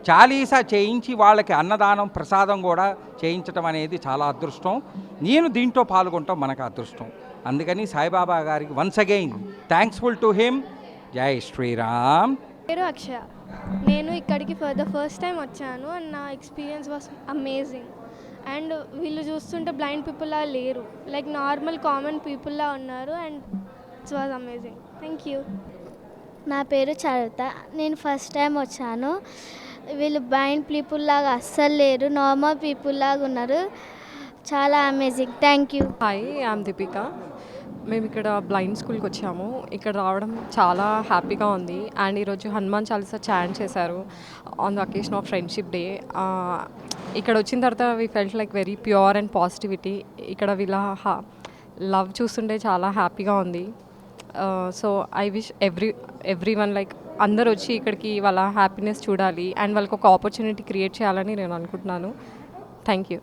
చాలీసా చేయించి వాళ్ళకి అన్నదానం ప్రసాదం కూడా చేయించడం అనేది చాలా అదృష్టం. నేను దీంట్లో పాల్గొనటం మనకు అదృష్టం. అందుకని సాయిబాబా గారికి వన్స్ అగైన్ థ్యాంక్స్ఫుల్ టు హిమ్. జై శ్రీరామ్. పేరు అక్షయ. నేను ఇక్కడికి ఫర్ ద ఫస్ట్ టైం వచ్చాను అండ్ నా ఎక్స్పీరియన్స్ వాస్ అమేజింగ్. అండ్ వీళ్ళు చూస్తుంటే బ్లైండ్ పీపుల్లా లేరు, లైక్ నార్మల్ కామన్ పీపుల్లా ఉన్నారు and it's was amazing. Thank you. నా పేరు చరిత. నేను ఫస్ట్ టైం వచ్చాను. వీళ్ళు బ్లైండ్ పీపుల్ లాగా అస్సలు లేరు, నార్మల్ పీపుల్ లాగా ఉన్నారు. చాలా amazing. Thank you. Hi, I'm Deepika. మేము ఇక్కడ బ్లైండ్ స్కూల్కి వచ్చాము. ఇక్కడ రావడం చాలా హ్యాపీగా ఉంది. అండ్ ఈరోజు హనుమాన్ చాలీసా చాంట్ చేశారు on the occasion of friendship day. ఇక్కడ వచ్చిన తర్వాత we felt like very pure and positivity. ఇక్కడ వీళ్ళ లవ్ చూస్తుంటే చాలా హ్యాపీగా ఉంది. So I wish every one like అందరు వచ్చి ఇక్కడికి వాళ్ళ హ్యాపీనెస్ చూడాలి అండ్ వాళ్ళకి ఒక ఆపర్చునిటీ క్రియేట్ చేయాలని నేను అనుకుంటున్నాను. Thank you.